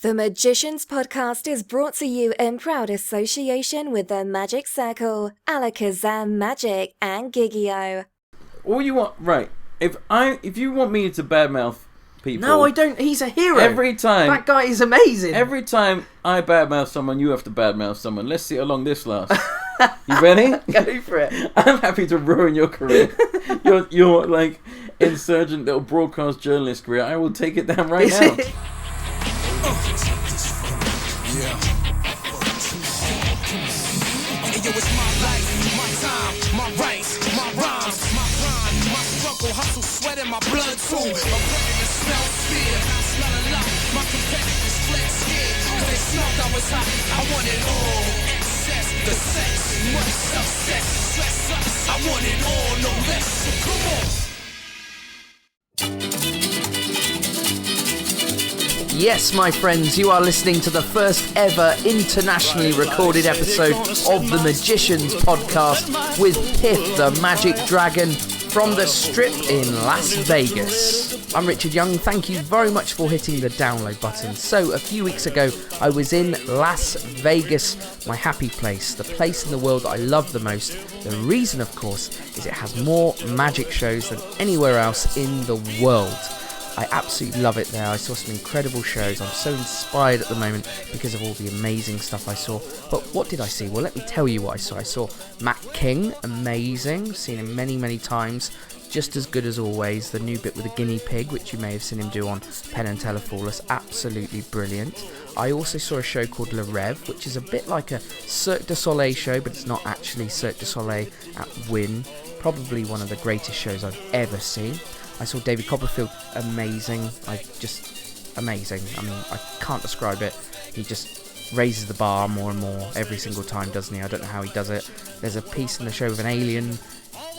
The Magicians Podcast is brought to you in proud association with the Magic Circle, Alakazam Magic, and Gigio. All you want, right? If you want me to badmouth people, no, I don't. He's a hero. Every time that guy is amazing. Every time I badmouth someone, you have to badmouth someone. Let's see how long this lasts. You ready? Go for it. I'm happy to ruin your career. Your like insurgent little broadcast journalist career. I will take it down right now. It's my life, my time, my rights, my rhymes, my grind, my struggle, hustle, sweat in my blood too. My predators smell fear, I smell a lot. My competitors fled scared, cause they smelled I was hot. I want it all, excess, the sex, much success, stress us. I want it all, no less, so come on. Yes, my friends, you are listening to the first ever internationally recorded episode of the Magicians Podcast with Piff The Magic Dragon from the Strip in Las Vegas. I'm Richard Young, thank you very much for hitting the download button. So, a few weeks ago, I was in Las Vegas, my happy place, the place in the world that I love the most. The reason, of course, is it has more magic shows than anywhere else in the world. I absolutely love it there. I saw some incredible shows. I'm so inspired at the moment because of all the amazing stuff I saw. But what did I see? Well, let me tell you what I saw. I saw Matt King, amazing. Seen him many, many times. Just as good as always. The new bit with the guinea pig, which you may have seen him do on Penn and Telephorus, absolutely brilliant. I also saw a show called Le Rêve, which is a bit like a Cirque du Soleil show, but it's not actually Cirque du Soleil at Wynn. Probably one of the greatest shows I've ever seen. I saw David Copperfield, amazing, amazing. I mean, I can't describe it. He just raises the bar more and more every single time, doesn't he? I don't know how he does it. There's a piece in the show with an alien,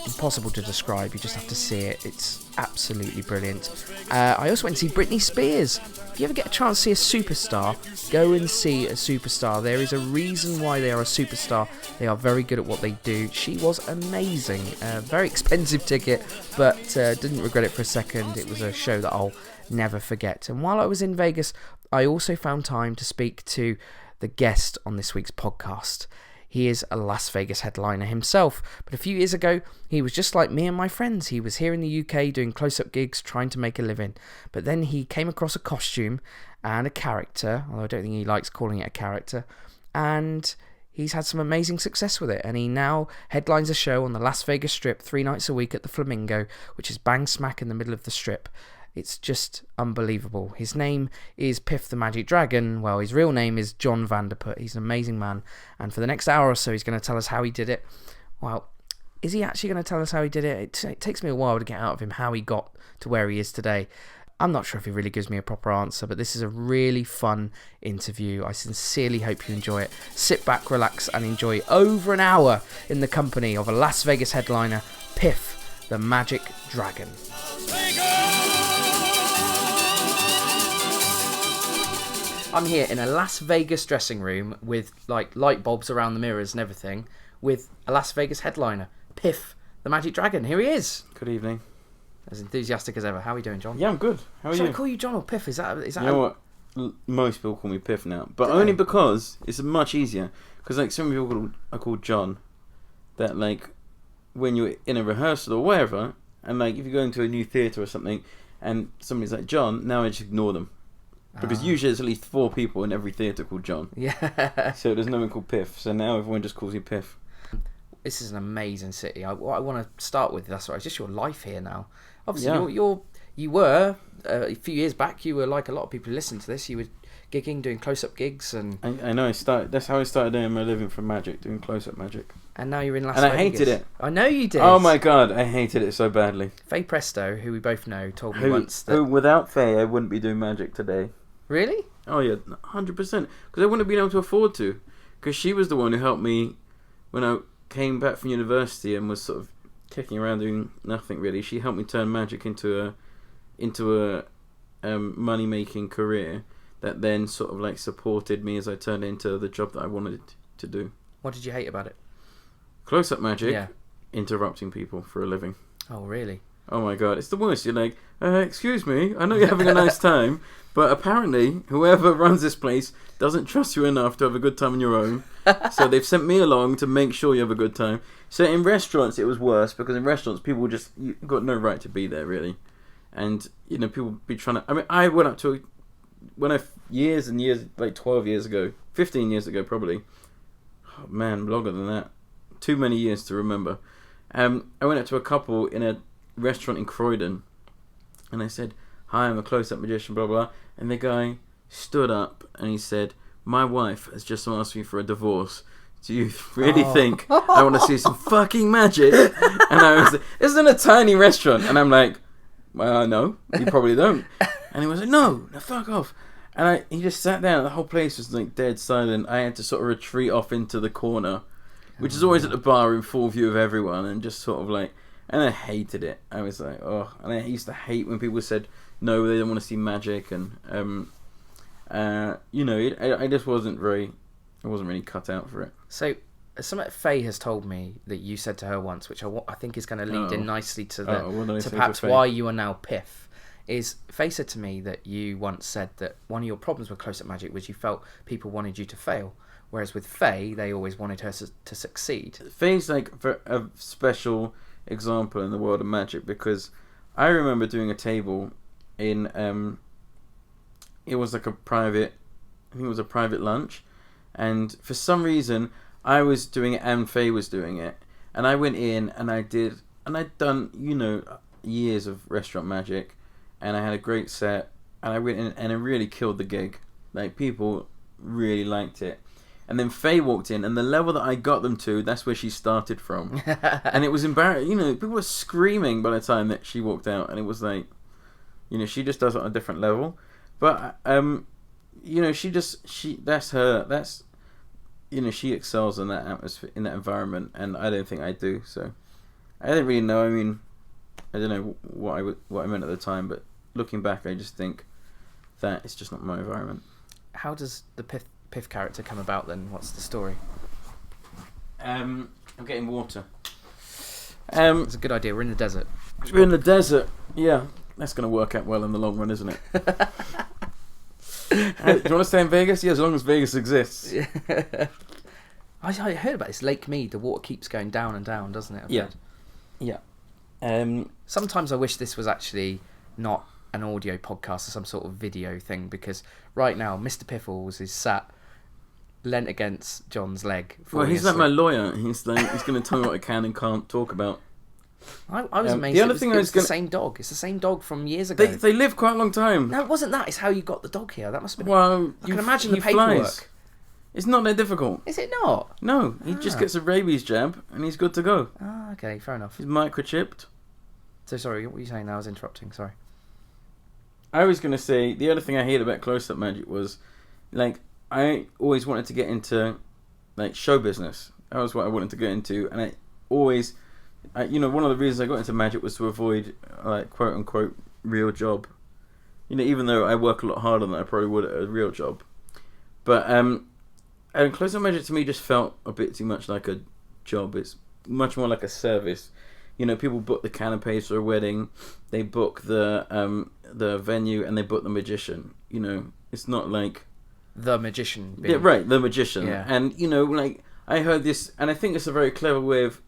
impossible to describe, you just have to see it. It's absolutely brilliant. I also went to see Britney Spears. If you ever get a chance to see a superstar, go and see a superstar. There is a reason why they are a superstar. They are very good at what they do. She was amazing. Very expensive ticket, but didn't regret it for a second. It was a show that I'll never forget. And while I was in Vegas, I also found time to speak to the guest on this week's podcast. He is a Las Vegas headliner himself, but a few years ago, he was just like me and my friends. He was here in the UK doing close-up gigs, trying to make a living. But then he came across a costume and a character, although I don't think he likes calling it a character, and he's had some amazing success with it. And he now headlines a show on the Las Vegas Strip 3 nights a week at the Flamingo, which is bang smack in the middle of the Strip. It's just unbelievable. His name is Piff The Magic Dragon. Well, his real name is John Vanderput. He's an amazing man. And for the next hour or so, he's going to tell us how he did it. Well, is he actually going to tell us how he did it? It takes me a while to get out of him how he got to where he is today. I'm not sure if he really gives me a proper answer, but this is a really fun interview. I sincerely hope you enjoy it. Sit back, relax, and enjoy over an hour in the company of a Las Vegas headliner, Piff The Magic Dragon. I'm here in a Las Vegas dressing room with like light bulbs around the mirrors and everything with a Las Vegas headliner, Piff The Magic Dragon. Here he is. Good evening. As enthusiastic as ever. How are you doing, John? Yeah, I'm good. How are you? Should I call you John or Piff? Is that you know what? Most people call me Piff now, but only because it's much easier. Because like some people are called John, that like when you're in a rehearsal or wherever, and like if you go into a new theatre or something, and somebody's like John, now I just ignore them. Because usually there's at least 4 people in every theatre called John. Yeah. So there's no one called Piff. So now everyone just calls you Piff. This is an amazing city. What I want to start with, that's right, it's just your life here now. Obviously, you were, a few years back, you were like a lot of people who listen to this, you were gigging, doing close-up gigs. And I know, that's how I started doing my living from magic, doing close-up magic. And now you're in Las Vegas. And I hated it. I know you did. Oh my god, I hated it so badly. Faye Presto, who we both know, told me once that... Without Faye, I wouldn't be doing magic today. Really? Oh yeah, 100%. Because I wouldn't have been able to afford to. Because she was the one who helped me when I came back from university and was sort of kicking around doing nothing really. She helped me turn magic into a money-making career that then sort of like supported me as I turned into the job that I wanted to do. What did you hate about it? Close-up magic, interrupting people for a living. Oh really? Oh my god, it's the worst. You're like, excuse me, I know you're having a nice time, but apparently whoever runs this place doesn't trust you enough to have a good time on your own. So they've sent me along to make sure you have a good time. So in restaurants it was worse, because in restaurants people just, you got no right to be there really. And, you know, people be trying to... I mean, I went up to... years and years, like 12 years ago, 15 years ago probably. Oh man, longer than that. Too many years to remember. I went up to a couple in a restaurant in Croydon. And I said, hi, I'm a close-up magician, blah, blah. And the guy stood up and he said, my wife has just asked me for a divorce. Do you really think I want to see some fucking magic? And I was like, this is in a tiny restaurant. And I'm like... no, you probably don't. And he was like, no, fuck off. And he just sat down, and the whole place was like dead silent. I had to sort of retreat off into the corner, which is always at the bar in full view of everyone, and just sort of like, and I hated it. I was like, oh, and I used to hate when people said no, they don't want to see magic, and you know, I just wasn't really cut out for it. So something Faye has told me that you said to her once, which I think is going to lead in nicely to perhaps why you are now Piff, is Faye said to me that you once said that one of your problems with close-up magic was you felt people wanted you to fail, whereas with Faye, they always wanted her to succeed. Faye's like a special example in the world of magic, because I remember doing a table in, it was like I think it was a private lunch, and for some reason, I was doing it and Faye was doing it, and I went in and I'd done, you know, years of restaurant magic, and I had a great set, and I went in and I really killed the gig. Like, people really liked it. And then Faye walked in, and the level that I got them to, that's where she started from. And it was embarrassing. You know, people were screaming by the time that she walked out, and it was like, you know, she just does it on a different level. But you know, you know, she excels in that atmosphere, in that environment, and I don't think I do. So I don't really know. I mean, I don't know what I meant at the time, but looking back, I just think that it's just not my environment. How does the Piff character come about then? What's the story? I'm getting water. It's a good idea. We're in the desert. We're in the desert. Yeah, that's going to work out well in the long run, isn't it? Do you want to stay in Vegas? Yeah, as long as Vegas exists. Yeah. I heard about this Lake Mead. The water keeps going down and down, doesn't it? Yeah. Sometimes I wish this was actually not an audio podcast or some sort of video thing, because right now Mr Piffles is sat leant against John's leg. Well, he's like my lawyer. He's going to tell me what I can and can't talk about. I was amazed. The other thing was the same dog. It's the same dog from years ago. They live quite a long time. No, it wasn't that. It's how you got the dog here. That must have been... Well, I can imagine the paperwork. Flies. It's not that difficult. Is it not? No, he just gets a rabies jab and he's good to go. Ah, okay, fair enough. He's microchipped. So sorry, what were you saying now? I was interrupting, sorry. I was going to say, the other thing I hated about close-up magic was, like, I always wanted to get into, like, show business. That was what I wanted to get into, and I always... you know, one of the reasons I got into magic was to avoid, like, quote-unquote, real job. You know, even though I work a lot harder than I probably would at a real job. But, and close-up magic to me just felt a bit too much like a job. It's much more like a service. You know, people book the canapes for a wedding, they book the venue, and they book the magician. You know, it's not like... The magician. Yeah, right, the magician. Yeah. And, you know, like, I heard this, and I think it's a very clever way of...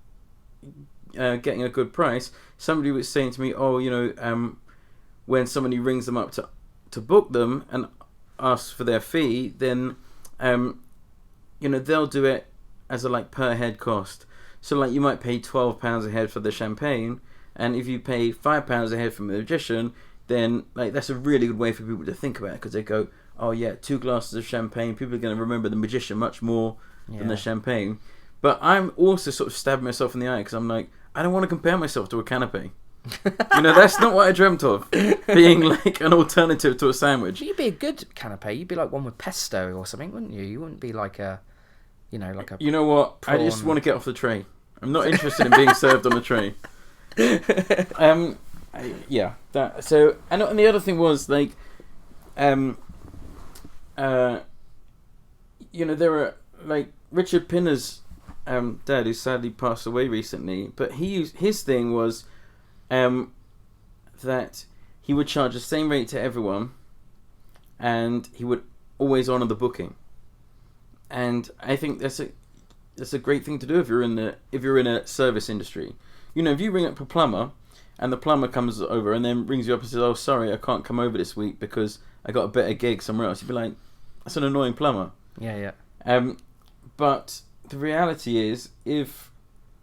getting a good price. Somebody was saying to me, oh, you know, when somebody rings them up to book them and asks for their fee, then you know, they'll do it as a, like, per head cost. So, like, you might pay £12 a head for the champagne, and if you pay £5 a head for the magician, then, like, that's a really good way for people to think about it, because they go, oh yeah, 2 glasses of champagne, people are going to remember the magician much more than the champagne. But I'm also sort of stabbing myself in the eye, because I'm like, I don't want to compare myself to a canapé. You know, that's not what I dreamt of, being like an alternative to a sandwich. You'd be a good canapé. You'd be like one with pesto or something, wouldn't you? You wouldn't be like a, you know, like a... You know what? Prawn. I just want to get off the tray. I'm not interested in being served on a tray. Yeah. That. So, and the other thing was, like, you know, there were, like, Richard Pinner's dad, who sadly passed away recently, but his thing was, that he would charge the same rate to everyone, and he would always honour the booking. And I think that's a great thing to do if you're in a service industry. You know, if you ring up a plumber, and the plumber comes over and then rings you up and says, "Oh, sorry, I can't come over this week because I got a better gig somewhere else," you'd be like, "That's an annoying plumber." Yeah. But the reality is, if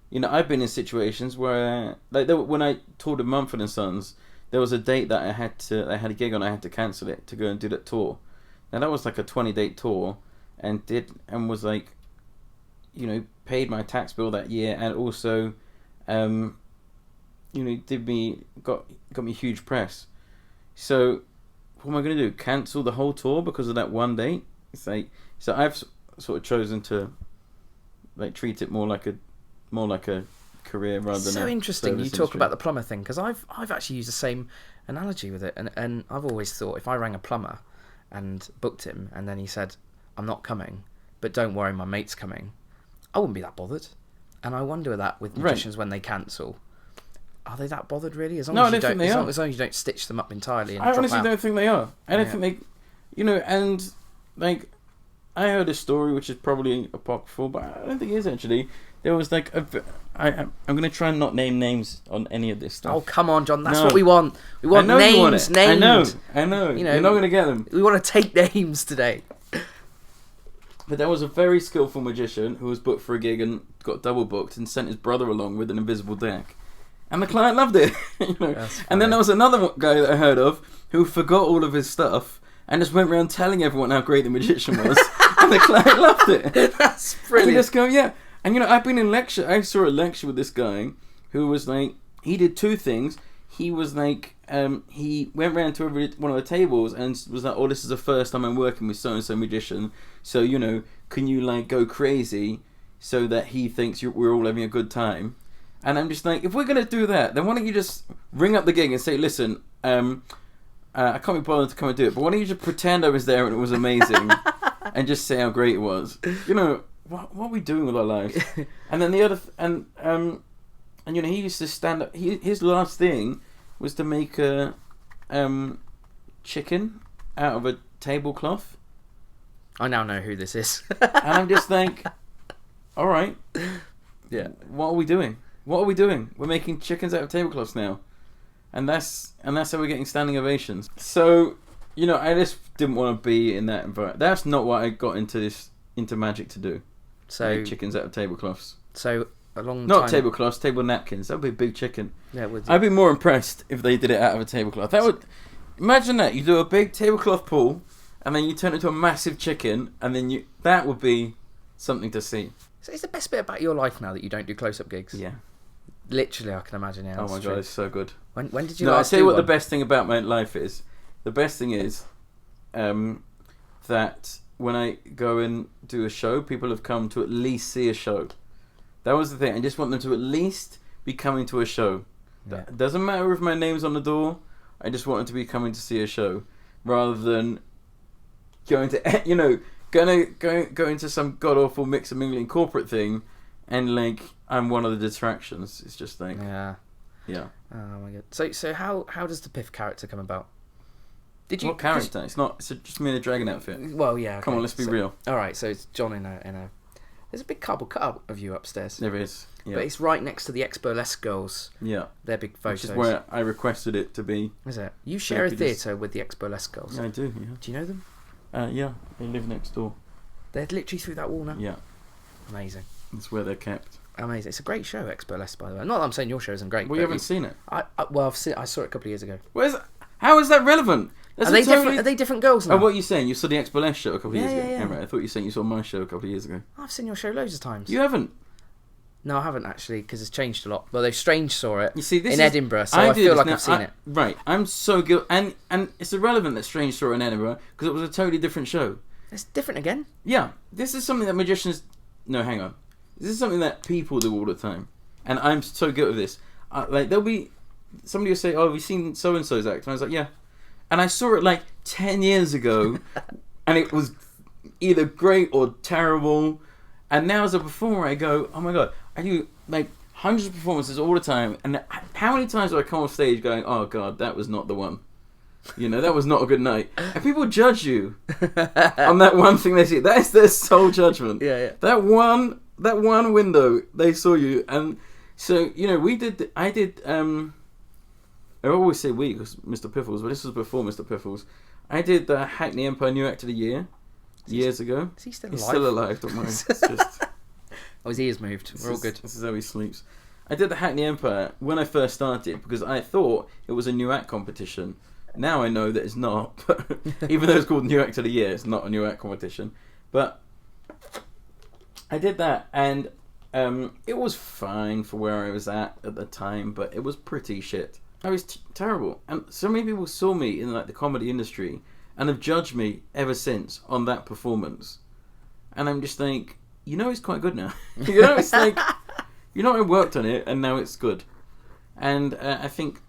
you know, I've been in situations where, when I toured with Mumford & Sons, there was a date that I had a gig on, I had to cancel it to go and do that tour. Now that was like a 20-date tour, and was like, you know, paid my tax bill that year, and also, you know, got me huge press. So, what am I going to do? Cancel the whole tour because of that one date? It's like, so I've sort of chosen to like treat it more like a career rather than. So interesting. You talk industry. about the plumber thing, because I've actually used the same analogy with it, and I've always thought if I rang a plumber and booked him, and then he said, "I'm not coming, but don't worry, my mate's coming," I wouldn't be that bothered. And I wonder that with magicians when they cancel, are they that bothered really? As long as you don't stitch them up entirely. And I honestly don't think they are. I don't think they, you know, and like I heard a story which is probably apocryphal, but I don't think it is actually. There was like I'm going to try and not name names on any of this stuff. Oh, come on, John. That's what we want. We want names. I know. You know, you're not going to get them. We want to take names today. But there was a very skillful magician who was booked for a gig and got double booked and sent his brother along with an invisible deck. And the client loved it. You know? And then there was another guy that I heard of who forgot all of his stuff and just went around telling everyone how great the magician was. And the client loved it. That's brilliant. And you just go, yeah. And you know, I've been in lecture. I saw a lecture with this guy who was like, he did two things. He was like, he went round to every one of the tables and was like, "Oh, this is the first time I'm working with so and so magician. So you know, can you like go crazy so that he thinks we're all having a good time?" And I'm just like, if we're gonna do that, then why don't you just ring up the gig and say, "Listen, I can't be bothered to come and do it, but why don't you just pretend I was there and it was amazing, and just say how great it was?" You know. What are we doing with our lives? And then the other and you know, he used to stand up. His last thing was to make a chicken out of a tablecloth. I now know who this is. And I'm just like, all right, yeah. What are we doing? We're making chickens out of tablecloths now, and that's how we're getting standing ovations. So you know, I just didn't want to be in that environment. That's not what I got into magic to do. So make chickens out of tablecloths. So a long not time... tablecloths, table napkins. That would be a big chicken. Yeah, it would. I'd be more impressed if they did it out of a tablecloth. That would imagine that you do a big tablecloth pool, and then you turn it into a massive chicken, and then that would be something to see. So it's the best bit about your life now that you don't do close-up gigs. Yeah, literally, I can imagine. Yeah, oh my god, it's so good. When did you? No, I'll last tell you what one? the best thing about my life is. The best thing is, that when I go and do a show, people have come to at least see a show. That was the thing. I just want them to at least be coming to a show. Yeah. It doesn't matter if my name's on the door. I just want them to be coming to see a show, rather than going to go into some god awful mix and mingling corporate thing, and like I'm one of the distractions. It's just like yeah. Oh my god. So how does the Piff character come about? Did you? What character? It's just me in a dragon outfit. Well, yeah. Okay. Come on, let's be real. All right, so it's John in a. There's a big cardboard cutout of you upstairs. There is, yeah. But it's right next to the ex-burlesque girls. Yeah. Their big photos. Which is where I requested it to be. Is it? You share a theatre with the ex-burlesque girls. Yeah, I do. Yeah. Do you know them? Yeah, they live next door. They're literally through that wall now. Yeah. Amazing. That's where they're kept. Amazing. It's a great show, ex-burlesque, by the way. Not that I'm saying your show isn't great. Well, you haven't seen it. I saw it a couple of years ago. How is that relevant? Are they different girls now? Oh, what are you saying? You saw the Ex-Burlesque show a couple of years ago? Yeah. Right. I thought you were saying you saw my show a couple of years ago. I've seen your show loads of times. You haven't? No, I haven't actually, because it's changed a lot. Well, they've Strange saw it in Edinburgh, so I feel like I've seen it. Right. I'm so guilty. And it's irrelevant that Strange saw it in Edinburgh, because it was a totally different show. It's different again? Yeah. This is something that magicians... No, hang on. This is something that people do all the time. And I'm so guilty of this. There'll be... Somebody will say, "Oh, have you seen so-and-so's act?" And I was like, "Yeah." And I saw it like 10 years ago, and it was either great or terrible. And now as a performer, I go, "Oh my god, I do like hundreds of performances all the time, and how many times do I come off stage going, "Oh God, that was not the one." That was not a good night. And people judge you on that one thing they see. That is their sole judgment. Yeah. That one window they saw you, and so I always say we because Mr Piffles, but this was before Mr Piffles. I did the Hackney Empire New Act of the Year years ago. Is he still He's alive? still alive. Don't worry. It's just, Oh, his ears moved. We're all good. This is how he sleeps. I did the Hackney Empire when I first started because I thought it was a new act competition. Now I know that it's not. Even though it's called New Act of the Year, it's not a new act competition. But I did that, and it was fine for where I was at the time, but it was pretty shit. I was terrible, and so many people saw me in like the comedy industry and have judged me ever since on that performance. And I'm just like, it's quite good now. It's like, I worked on it, and now it's good. And I think,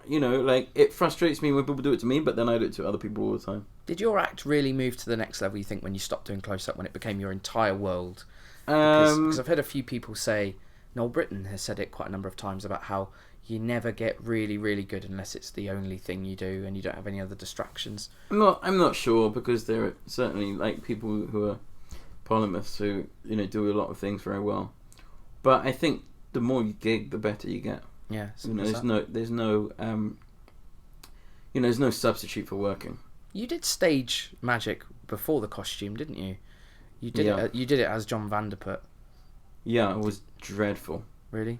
like, it frustrates me when people do it to me, but then I do it to other people all the time. Did your act really move to the next level, you think, when you stopped doing close-up, when it became your entire world? Because I've heard a few people say, Noel Britton has said it quite a number of times about how you never get really, really good unless it's the only thing you do and you don't have any other distractions. I'm not sure, because there are certainly like people who are polymaths who do a lot of things very well. But I think the more you gig, the better you get. Yeah, there's no substitute for working. You did stage magic before the costume, didn't you? You did it. You did it as John Vanderput. Yeah, it was dreadful. Really?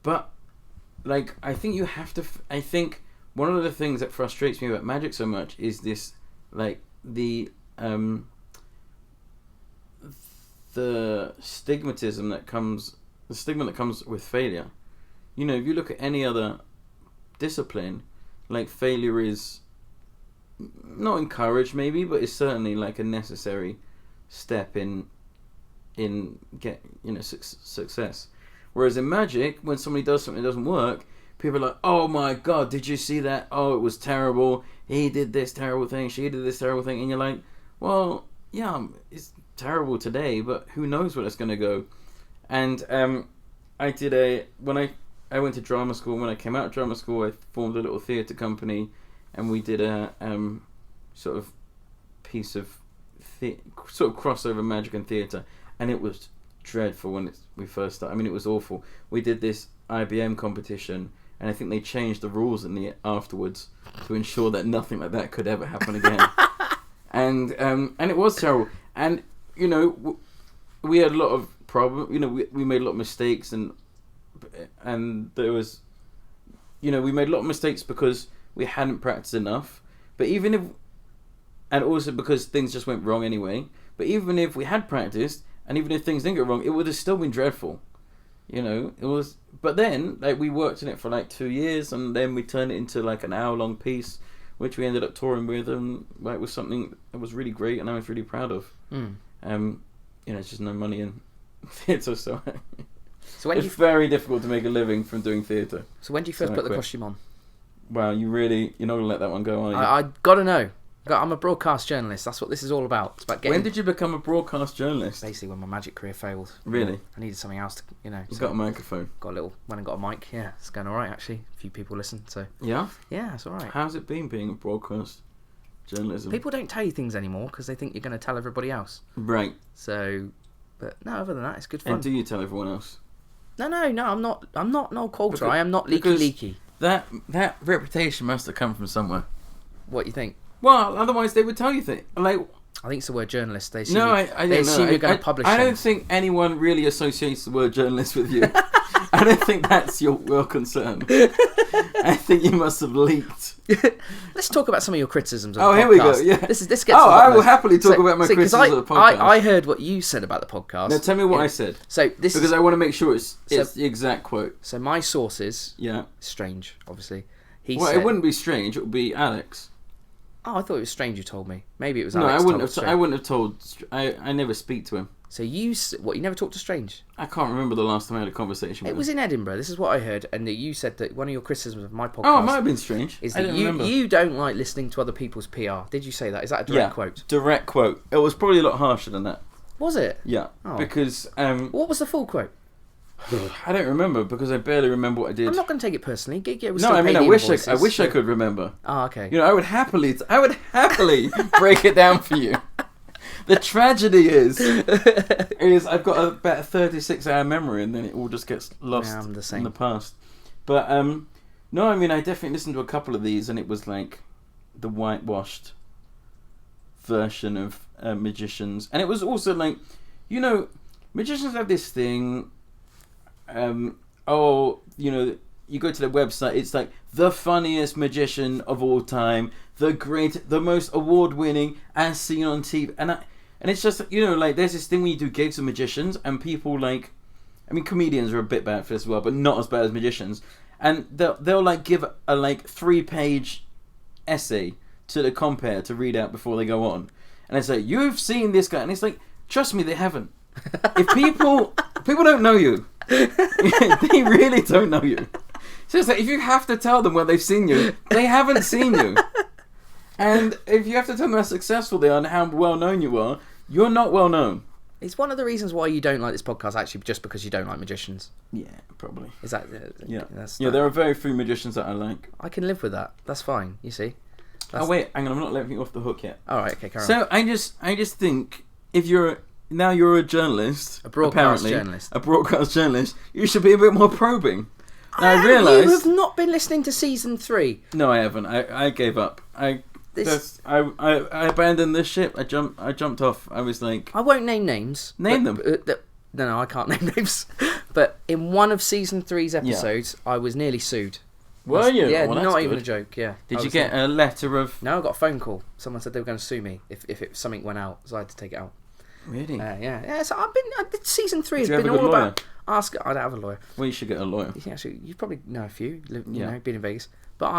But like, I think you have to. I think one of the things that frustrates me about magic so much is this, like the stigmatism that comes, the stigma that comes with failure. If you look at any other discipline, like, failure is not encouraged maybe, but it's certainly like a necessary step in success. Whereas in magic, when somebody does something that doesn't work, people are like, "Oh my God, did you see that? Oh, it was terrible. He did this terrible thing. She did this terrible thing." And you're like, "Well, yeah, it's terrible today, but who knows where it's going to go." And I went to drama school. When I came out of drama school, I formed a little theatre company, and we did a sort of piece of sort of crossover magic and theatre, and it was dreadful when we first started. I mean, it was awful. We did this IBM competition, and I think they changed the rules in the afterwards to ensure that nothing like that could ever happen again. and it was terrible. And we had a lot of problems. We made a lot of mistakes, and there was, we made a lot of mistakes because we hadn't practiced enough. But even if, and also because things just went wrong anyway. But even if we had practiced, and even if things didn't go wrong, it would have still been dreadful. It was. But then, like, we worked on it for like 2 years, and then we turned it into like an hour-long piece, which we ended up touring with, and like, was something that was really great, and I was really proud of. It's just no money in theatre, so it's very difficult to make a living from doing theatre. So when did you first put the costume on? Wow, you're not gonna let that one go, are you? I gotta know. I'm a broadcast journalist. That's what this is all about. It's about getting... When did you become a broadcast journalist? Basically, when my magic career failed. Really? I needed something else to, You've got a microphone. Went and got a mic. Yeah, it's going all right, actually. A few people listen, so... Yeah? Yeah, it's all right. How's it been being a broadcast journalism? People don't tell you things anymore because they think you're going to tell everybody else. Right. So, but no, other than that, it's good fun. And do you tell everyone else? No, I'm not Noel Coulter. I am not leaky. That reputation must have come from somewhere. What do you think? Well, otherwise they would tell you things. Like, I think it's the word journalist. They assume you're going to publish. I don't think anyone really associates the word journalist with you. I don't think that's your concern. I think you must have leaked. Let's talk about some of your criticisms. Oh, here we go. Yeah. This gets. I will happily talk about my criticisms of the podcast. I heard what you said about the podcast. Now tell me what I said. Because I want to make sure it's the exact quote. So my sources. Yeah. Strange, obviously. It wouldn't be Strange. It would be Alex. Oh, I thought it was Strange you told me. Maybe it was Alex. No, I wouldn't have told. I never speak to him. So you never talked to Strange? I can't remember the last time I had a conversation with him. It was in Edinburgh. This is what I heard, and that you said that one of your criticisms of my podcast. Oh, it might have been Strange. Is that you don't like listening to other people's PR? Did you say that? Is that a direct quote? Direct quote. It was probably a lot harsher than that. Was it? Yeah, because what was the full quote? I don't remember because I barely remember what I did. I'm not going to take it personally. Gigio was No, still I mean, paid I wish invoices, I could remember. Oh, okay. You know, I would happily break it down for you. The tragedy is I've got about a 36-hour memory, and then it all just gets lost I'm the same. in the past. But no, I mean, I definitely listened to a couple of these, and it was like the whitewashed version of magicians, and it was also like, you know, magicians have this thing. You know, you go to their website, it's like the funniest magician of all time, the most award-winning, as seen on TV, and it's just, you know, like, there's this thing when you do gigs of magicians, and people like, I mean, comedians are a bit bad for this as well, but not as bad as magicians, and they'll like give a like 3-page essay to the compere to read out before they go on, and it's like, you've seen this guy, and it's like, trust me, they haven't. If people don't know you, they really don't know you. So it's like, if you have to tell them where they've seen you, they haven't seen you. And if you have to tell them how successful they are and how well known you are, you're not well known. It's one of the reasons why you don't like this podcast, actually, just because you don't like magicians. Yeah, probably. Is that? Yeah. That's There are very few magicians that I like. I can live with that. That's fine. You see. That's... Oh wait, hang on, I'm not letting you off the hook yet. All right. Okay. Carry on. So I just think, if you're a journalist, A broadcast journalist. A broadcast journalist, you should be a bit more probing. Now I You realise. have not been listening to season 3. No, I haven't. I gave up. I abandoned this ship. I jumped off. I was like, I won't name names. Name them. No, I can't name names. But in one of season 3's episodes, I was nearly sued. were you? Yeah, Well, that's not even good. a joke. Yeah. Did I you was get a letter of? No, I got a phone call. Someone said they were going to sue me if something went out, so I had to take it out. Really? Yeah. So season 3 has Did you been have a all good about ask. I don't have a lawyer. Well, you should get a lawyer. Yeah, so you probably know a few. You Yeah. know, being in Vegas. But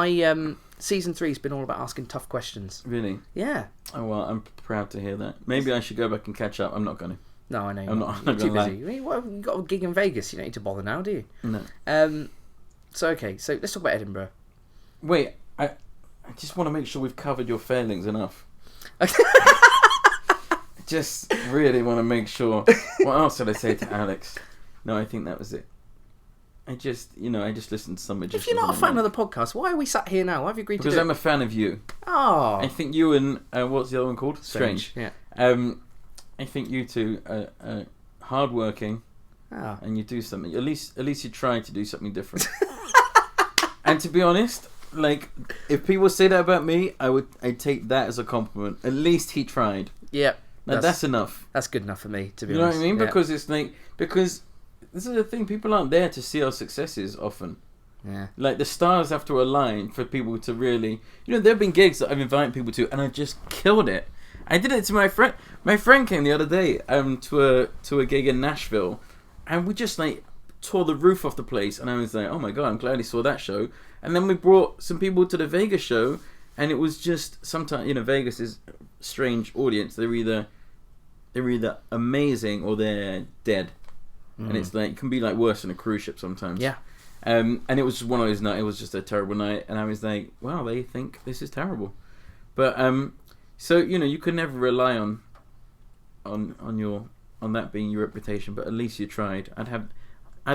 season 3's been all about asking tough questions. Really? Yeah. Oh well, I'm proud to hear that. Maybe I should go back and catch up. I'm not going to. No, I know. I'm not You're too gonna busy. I mean, you've got a gig in Vegas. You don't need to bother now, do you? No. So okay. So let's talk about Edinburgh. Wait, I just want to make sure we've covered your failings enough. Just really want to make sure. What else did I say to Alex? No, I think that was it. I just listened to some magicians. If you're not a fan of the podcast, why are we sat here now? Why have you agreed Because to do I'm a fan of you. Oh. I think you and what's the other one called? Strange. Yeah. I think you two are hardworking, and you do something. At least you try to do something different. And to be honest, like, if people say that about me, I'd take that as a compliment. At least he tried. Yeah. Now that's enough. That's good enough for me, to be You know honest. what I mean? Yeah. Because it's like, because this is the thing, people aren't there to see our successes often. Yeah. Like, the stars have to align for people to really, there have been gigs that I've invited people to and I just killed it. I did it to my friend. My friend came the other day to a gig in Nashville, and we just like tore the roof off the place, and I was like, oh my god, I'm glad he saw that show. And then we brought some people to the Vegas show, and it was just, sometimes, Vegas is a strange audience. They're either amazing or they're dead. And it's like, it can be like worse than a cruise ship sometimes. Yeah. And it was just one of those nights. It was just a terrible night, and I was like, wow, they think this is terrible. But so you could never rely on that being your reputation. But at least you tried. I'd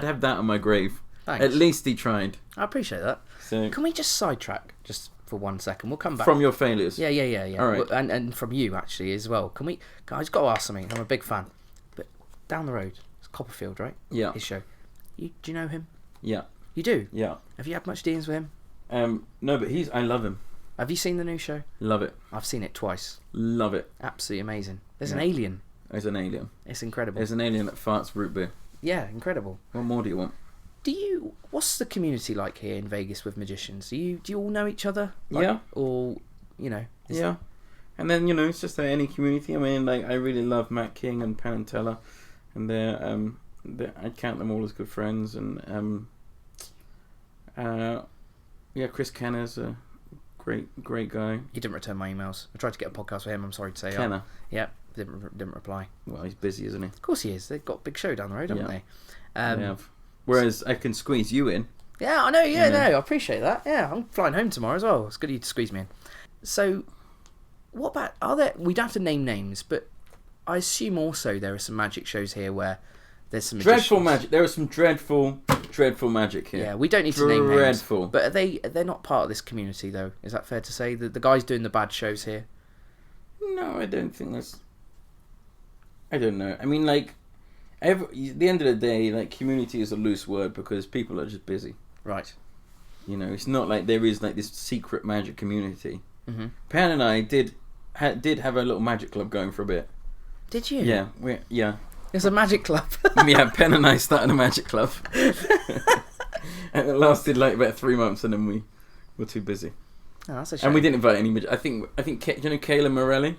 have that on my grave. Thanks. At least he tried. I appreciate that. So Can we just sidetrack just for 1 second? We'll come back from your failures. Yeah. All right. And from you actually as well. Can we? I just got to ask something. I'm a big fan. But down the road, it's Copperfield, right? Yeah. His show. Do you know him? Yeah. You do? Yeah. Have you had much dealings with him? No, but I love him. Have you seen the new show? Love it. I've seen it twice. Love it. Absolutely amazing. There's an Yeah. alien. There's an alien. It's incredible. There's an alien that farts root beer. Yeah, incredible. What more do you want? What's the community like here in Vegas with magicians? Do you all know each other? Yeah. Or, Yeah. And then, it's just like any community. I mean, like, I really love Matt King and Penn and Teller. And I'd count them all as good friends. And, Chris Kenner's a great guy. He didn't return my emails. I tried to get a podcast with him, I'm sorry to say. Kenner. Yeah, didn't reply. Well, he's busy, isn't he? Of course he is. They've got a big show down the road, haven't they? They have. Whereas I can squeeze you in. Yeah, I know. Yeah, no, I appreciate that. Yeah, I'm flying home tomorrow as well. It's good of you to squeeze me in. So, what about, we don't have to name names, but I assume also there are some magic shows here where There's some dreadful magicians. magic. There is some dreadful magic here. Yeah, we don't need to name names. Dreadful. But they're not part of this community, though. Is that fair to say? The guys doing the bad shows here? No, I don't think that's... I don't know. I mean, like, at the end of the day, like, community is a loose word because people are just busy. Right. You know, it's not like there is, like, this secret magic community. Mm-hmm. Pan and I did have a little magic club going for a bit. Did you? Yeah, It's a magic club. Yeah, Pen and I started a magic club. And it lasted, like, about 3 months, and then we were too busy. Oh, that's a shame. And we didn't invite any... I think you know Caleb Morelli?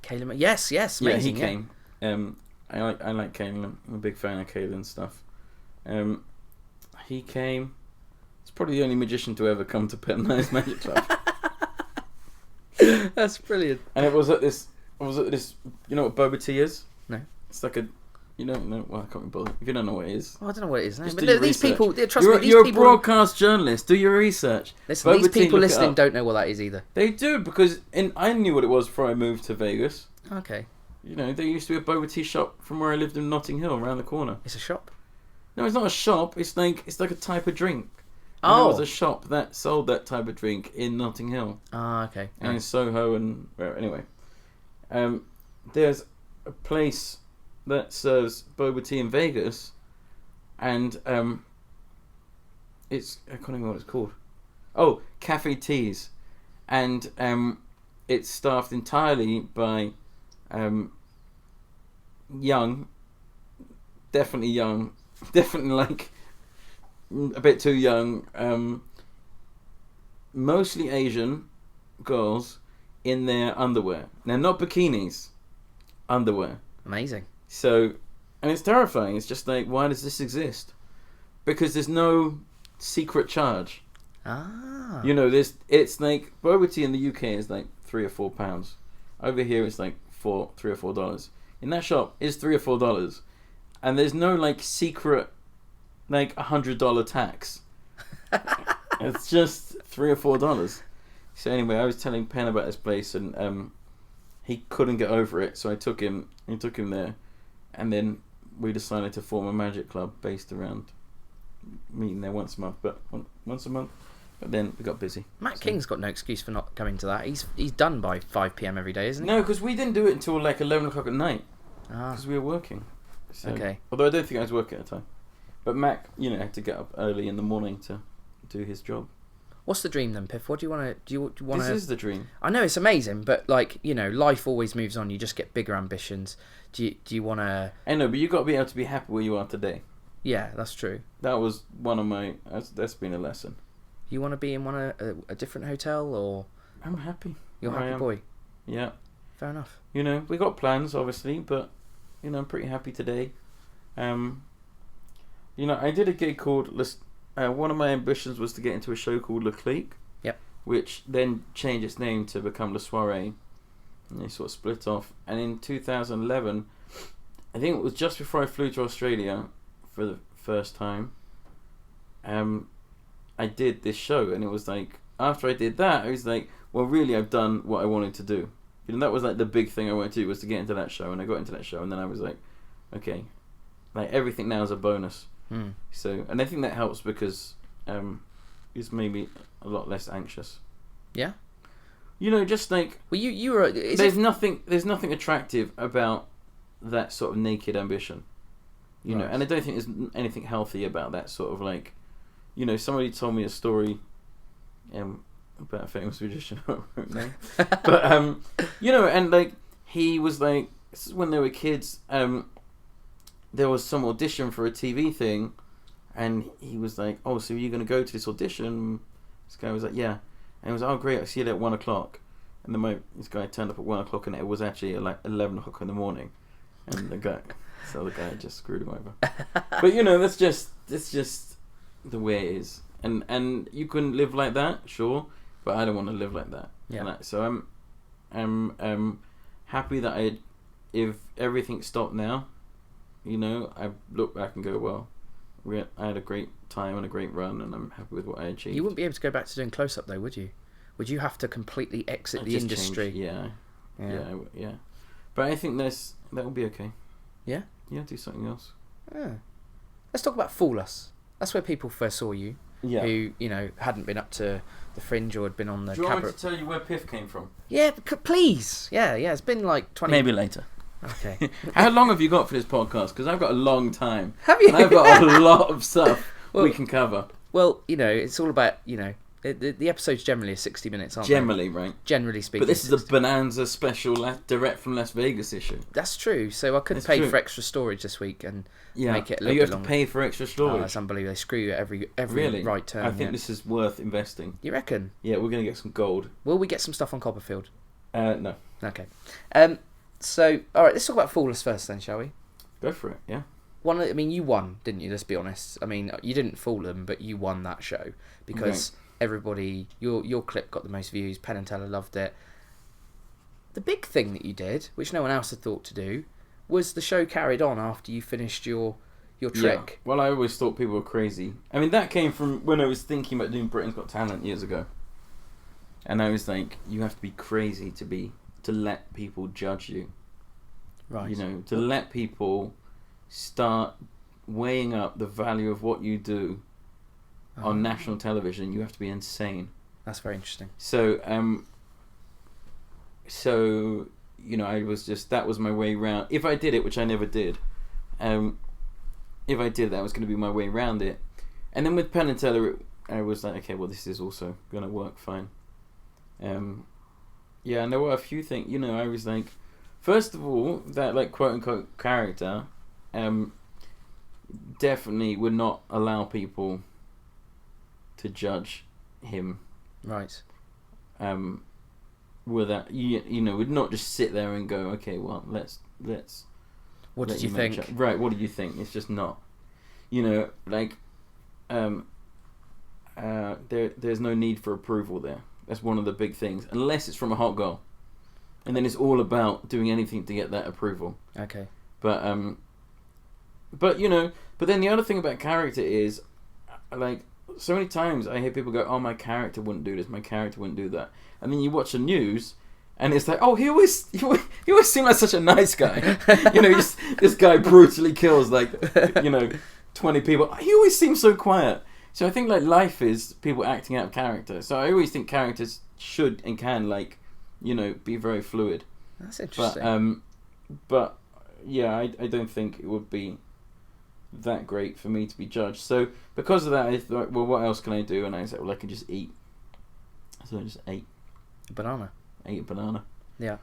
Caleb, yes, amazing. Yeah, he came. I like Caleb. I'm a big fan of Caleb's stuff. He came. It's probably the only magician to ever come to Pen and I's magic club. That's brilliant. And I was at this. You know what boba tea is? No. It's like a. You don't know. Well, I can't be bothered. If you don't know what it is. Oh, I don't know what it is. No. Just But do your these research. people, trust me, these You're people... a broadcast journalist. Do your research. Listen, Boba these tea, people look it listening up. don't know what that is either. They do, because I knew what it was before I moved to Vegas. Okay. You know, there used to be a boba tea shop from where I lived in Notting Hill, around the corner. It's a shop? No, it's not a shop. It's like a type of drink. And Oh. there was a shop that sold that type of drink in Notting Hill. Ah, okay. And in Soho and... Well, anyway. There's a place that serves boba tea in Vegas, and it's... I can't remember what it's called. Oh, Cafe Teas. And it's staffed entirely by young, definitely like a bit too young, mostly Asian girls in their underwear. Now, not bikinis, underwear. Amazing. So, and it's terrifying. It's just like, why does this exist? Because there's no secret charge. Ah. You know, it's like boba tea in the UK is like £3 or £4. Over here, it's like $3 or $4. In that shop, it's $3 or $4, and there's no like secret, like $100 tax. It's just $3 or $4. So anyway, I was telling Penn about this place, and he couldn't get over it. So I took him. He took him there, and then we decided to form a magic club based around meeting there once a month. But then we got busy. Matt King's got no excuse for not coming to that. He's done by 5 p.m. every day, isn't he? No, because we didn't do it until like 11 o'clock at night. Ah. Because we were working. So, Okay. Although I don't think I was working at the time. But Mac, had to get up early in the morning to do his job. What's the dream then, Piff? What do you want to... Do you want This to... is the dream. I know it's amazing, but like, life always moves on. You just get bigger ambitions. Do you want to... I know, but you got to be able to be happy where you are today. Yeah, that's true. That was one of my... That's been a lesson. You want to be in a different hotel, or... I'm happy. You're a where I happy am. boy? Yeah. Fair enough. We got plans, obviously, but, I'm pretty happy today. I did a gig called... one of my ambitions was to get into a show called Le Clique. Yep. Which then changed its name to become Le Soirée. And they sort of split off. And in 2011, I think it was just before I flew to Australia for the first time, I did this show. And it was like, after I did that, I was like, well, really, I've done what I wanted to do. That was like the big thing I wanted to do, was to get into that show. And I got into that show, and then I was like, okay, like everything now is a bonus. Mm. So, and I think that helps because it's maybe a lot less anxious. Yeah. Just like, Well, you were... there's nothing attractive about that sort of naked ambition. And I don't think there's anything healthy about that sort of like, somebody told me a story about a famous magician, but and like he was like, this is when they were kids. There was some audition for a TV thing, and he was like, "Oh, so you're gonna go to this audition?" This guy was like, "Yeah," and he was like, "Oh, great! I'll see you at 1 o'clock." And then this guy turned up at 1 o'clock, and it was actually like 11 o'clock in the morning, and the guy just screwed him over. But that's just the way it is, and you can live like that, sure, but I don't want to live like that. Yeah. So I'm happy that if everything stopped now. I look back and go, well, I had a great time and a great run, and I'm happy with what I achieved. You wouldn't be able to go back to doing close-up, though, would you? Would you have to completely exit the industry? Yeah. But I think that will be okay. Yeah? Yeah, do something else. Let's talk about Fool Us. That's where people first saw you. Yeah. Who, you know, hadn't been up to the Fringe or had been on the Do you want me cabaret. to tell you where Piff came from? Yeah, please. Yeah. It's been like 20... Maybe later. Okay. How long have you got for this podcast? Because I've got a long time. Have you? And I've got a lot of stuff we can cover. Well, you know, it's all about, you know, the episodes generally are 60 minutes, aren't Generally, right? they? Generally speaking. But this is a Bonanza special direct from Las Vegas issue. That's true. So I could That's pay true. for extra storage this week and make it a little you bit have longer. to pay for extra Oh, storage. that's unbelievable. They screw you at every Really? right turn. I think this is worth investing. You reckon? Yeah, we're going to get some gold. Will we get some stuff on Copperfield? No. Okay. So, all right, let's talk about Fool Us first then, shall we? Go for it, yeah. I mean, you won, didn't you? Let's be honest. I mean, you didn't fool them, but you won that show because everybody, your clip got the most views. Penn and Teller loved it. The big thing that you did, which no one else had thought to do, was the show carried on after you finished your trick. Yeah. Well, I always thought people were crazy. I mean, that came from when I was thinking about doing Britain's Got Talent years ago. And I was like, you have to be crazy to let people judge you. Right. You know, to let people start weighing up the value of what you do on national television, you have to be insane. That's very interesting. So, you know, I was just, that was my way round. If I did it, which I never did, if I did, that was going to be my way around it. And then with Penn and Teller, I was like, okay, well, this is also going to work fine. Yeah, and there were a few things, you know, I was like, first of all, that like quote unquote character, definitely would not allow people to judge him. Right. Without you know, would not just sit there and go, okay, well, let's. What did you think? Right. What do you think? It's just not. You know, like, there's no need for approval there. That's one of the big things, unless it's from a hot girl, and then it's all about doing anything to get that approval. Okay. But you know, but then the other thing about character is, like, so many times I hear people go, "Oh, my character wouldn't do this. My character wouldn't do that." And then you watch the news, and it's like, "Oh, he always seemed like such a nice guy." You know, this guy brutally kills like, you know, 20 people. He always seems so quiet. So I think like life is people acting out of character. So I always think characters should and can, like, you know, be very fluid. That's interesting. But yeah, I don't think it would be that great for me to be judged. So because of that, I thought, well, what else can I do? And I said, well, I can just eat. So I just ate Banana. a banana. Yeah.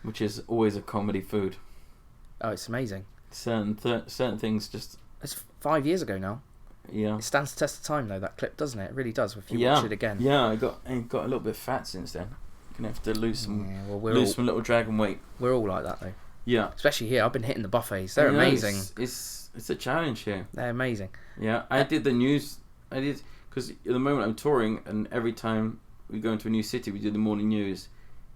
Which is always a comedy food. Oh, it's amazing. Certain things just, It's 5 years ago now. yeah. It stands the test of time though, that clip, doesn't it? It really does if you Yeah. watch it again. Yeah, I got a little bit fat since then. Gonna have to lose some Yeah, well, we're some little dragon weight. all like that though. Yeah. Especially here, I've been hitting the buffets. They're I know, amazing. It's a challenge here. They're amazing. Yeah, I did the news. I did because at the moment I'm touring, and every time we go into a new city, we do the morning news.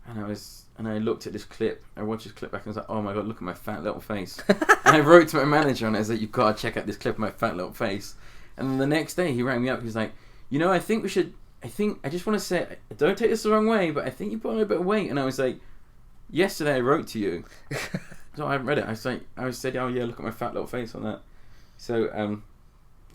And I looked at this clip. I watched this clip back and I was like, "Oh my god, look at my fat little face!" And I wrote to my manager and I was like, "You've got to check out this clip of my fat little face." And then the next day he rang me up. He was like, "You know, I think we should. I just want to say, don't take this the wrong way, but I think you put on a bit of weight." And I was like, "Yesterday I wrote to you." So I haven't read it. I said, "Oh yeah, look at my fat little face on that." So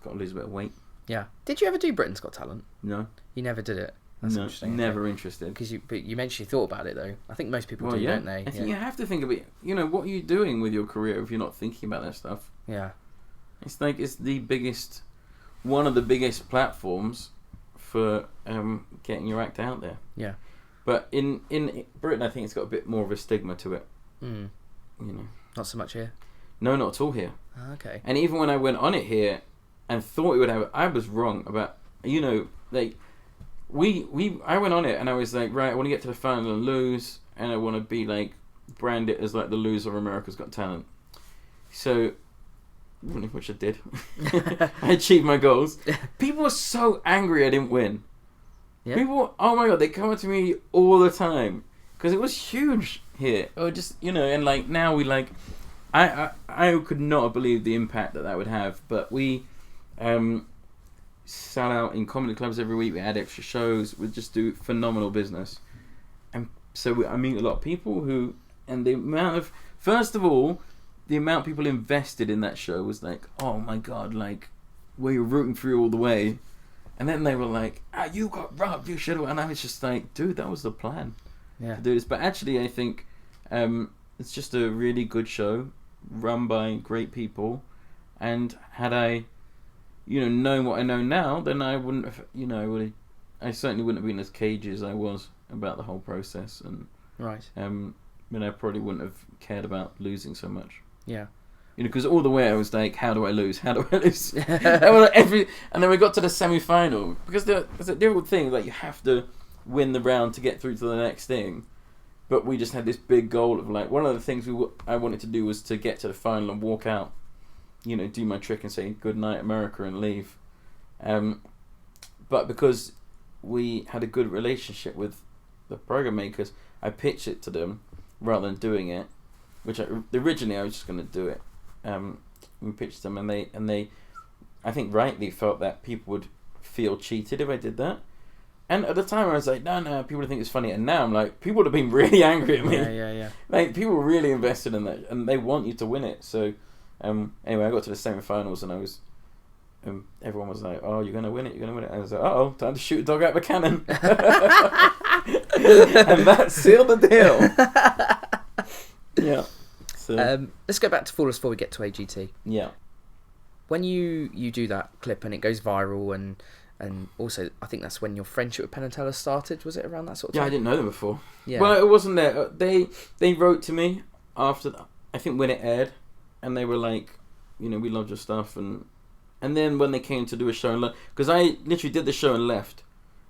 got to lose a bit of weight. Yeah. Did you ever do Britain's Got Talent? No. You never did it. That's No, interesting. never interested. But you mentioned you thought about it though. I think most people Well, do, yeah. don't they? I think you have to think of it. You know, what are you doing with your career if you're not thinking about that stuff? Yeah. It's like it's one of the biggest platforms for getting your act out there. Yeah. But in Britain, I think it's got a bit more of a stigma to it. Mm. You know, Not so much here. no, not at all here. Oh, okay. And even when I went on it here and thought it would have, I was wrong about, you know, like I went on it and I was like, right, I want to get to the final and lose, and I want to be like brand it as like the loser of America's Got Talent. So, which I did. I achieved my goals. People were so angry I didn't win. Yeah. People, oh my god, they come up to me all the time because it was huge here. Or just, you know, and like now we like, I could not have believed the impact that would have. But we sell out in comedy clubs every week. We add extra shows. We just do phenomenal business. And so I meet a lot of people who, and the amount of, first of all, the amount people invested in that show was like, oh my god, like we were rooting for you all the way, and then they were like, you got robbed, you should have, and I was just like, dude, that was the plan to do this. But actually, I think it's just a really good show run by great people, and had I, known what I know now, then I wouldn't have, I certainly wouldn't have been as cagey as I was about the whole process, and right. I probably wouldn't have cared about losing so much. Yeah. Because all the way I was like, how do I lose? How do I lose? And then we got to the semi-final, because there's a difficult thing, like you have to win the round to get through to the next thing. But we just had this big goal of like, one of the things I wanted to do was to get to the final and walk out, do my trick and say good night America and leave. But because we had a good relationship with the program makers, I pitched it to them rather than doing it, which originally I was just going to do it. We pitched them, and they, I think rightly felt that people would feel cheated if I did that. And at the time I was like, no, people would think it's funny. And now I'm like, people would have been really angry at me. Yeah. Like, people were really invested in that, and they want you to win it. So, anyway, I got to the semi-finals, and I was, everyone was like, oh, you're going to win it, you're going to win it. I was like, uh-oh, time to shoot a dog out of a cannon. And that sealed the deal. Yeah. So. Let's go back to Flawless before we get to AGT. Yeah. When you do that clip and it goes viral, and also I think that's when your friendship with Penn and Teller started. Was it around that sort of time? Yeah, I didn't know them before. Yeah. Well, it wasn't there. They wrote to me after, I think when it aired, and they were like, we loved your stuff, and then when they came to do a show, because I literally did the show and left,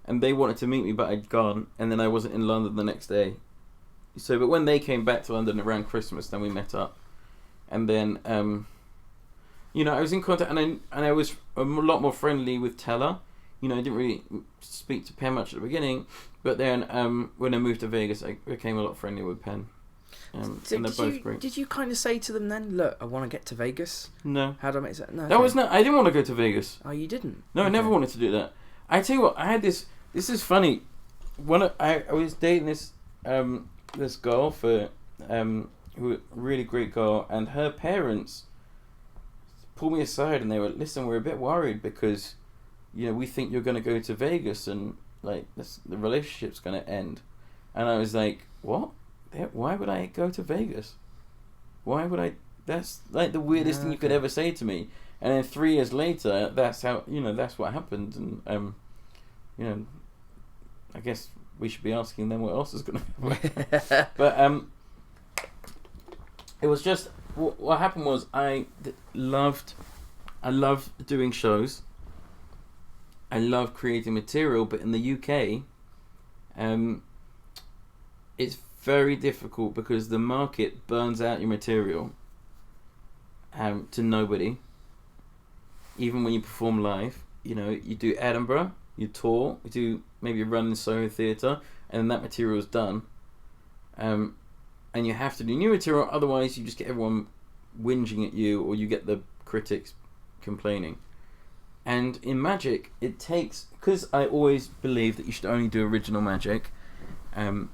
and they wanted to meet me, but I'd gone, and then I wasn't in London the next day. So, but when they came back to London around Christmas, then we met up, and then, I was in contact, and I was a lot more friendly with Teller. I didn't really speak to Penn much at the beginning, but then when I moved to Vegas, I became a lot friendlier with Penn. And they're both great. Did you kind of say to them then, look, I want to get to Vegas? No. How do I make that? No. That was not. I didn't want to go to Vegas. Oh, you didn't? No, I never wanted to do that. I tell you what, I had this. This is funny. When I was dating this girl who a really great girl, and her parents pulled me aside and they were, listen, we're a bit worried because we think you're going to go to Vegas and like the relationship's going to end. And I was like, what? Why would I go to Vegas? Why would I? That's like the weirdest thing you could ever say to me. And then 3 years later, that's how that's what happened. And I guess we should be asking them what else is going to happen. But it was just what happened was I loved doing shows. I love creating material, but in the UK, it's very difficult because the market burns out your material to nobody. Even when you perform live, you do Edinburgh, you tour, you do maybe a run in Soho Theatre, and then that material is done. And you have to do new material, otherwise you just get everyone whinging at you, or you get the critics complaining. And in magic, it takes, because I always believe that you should only do original magic, and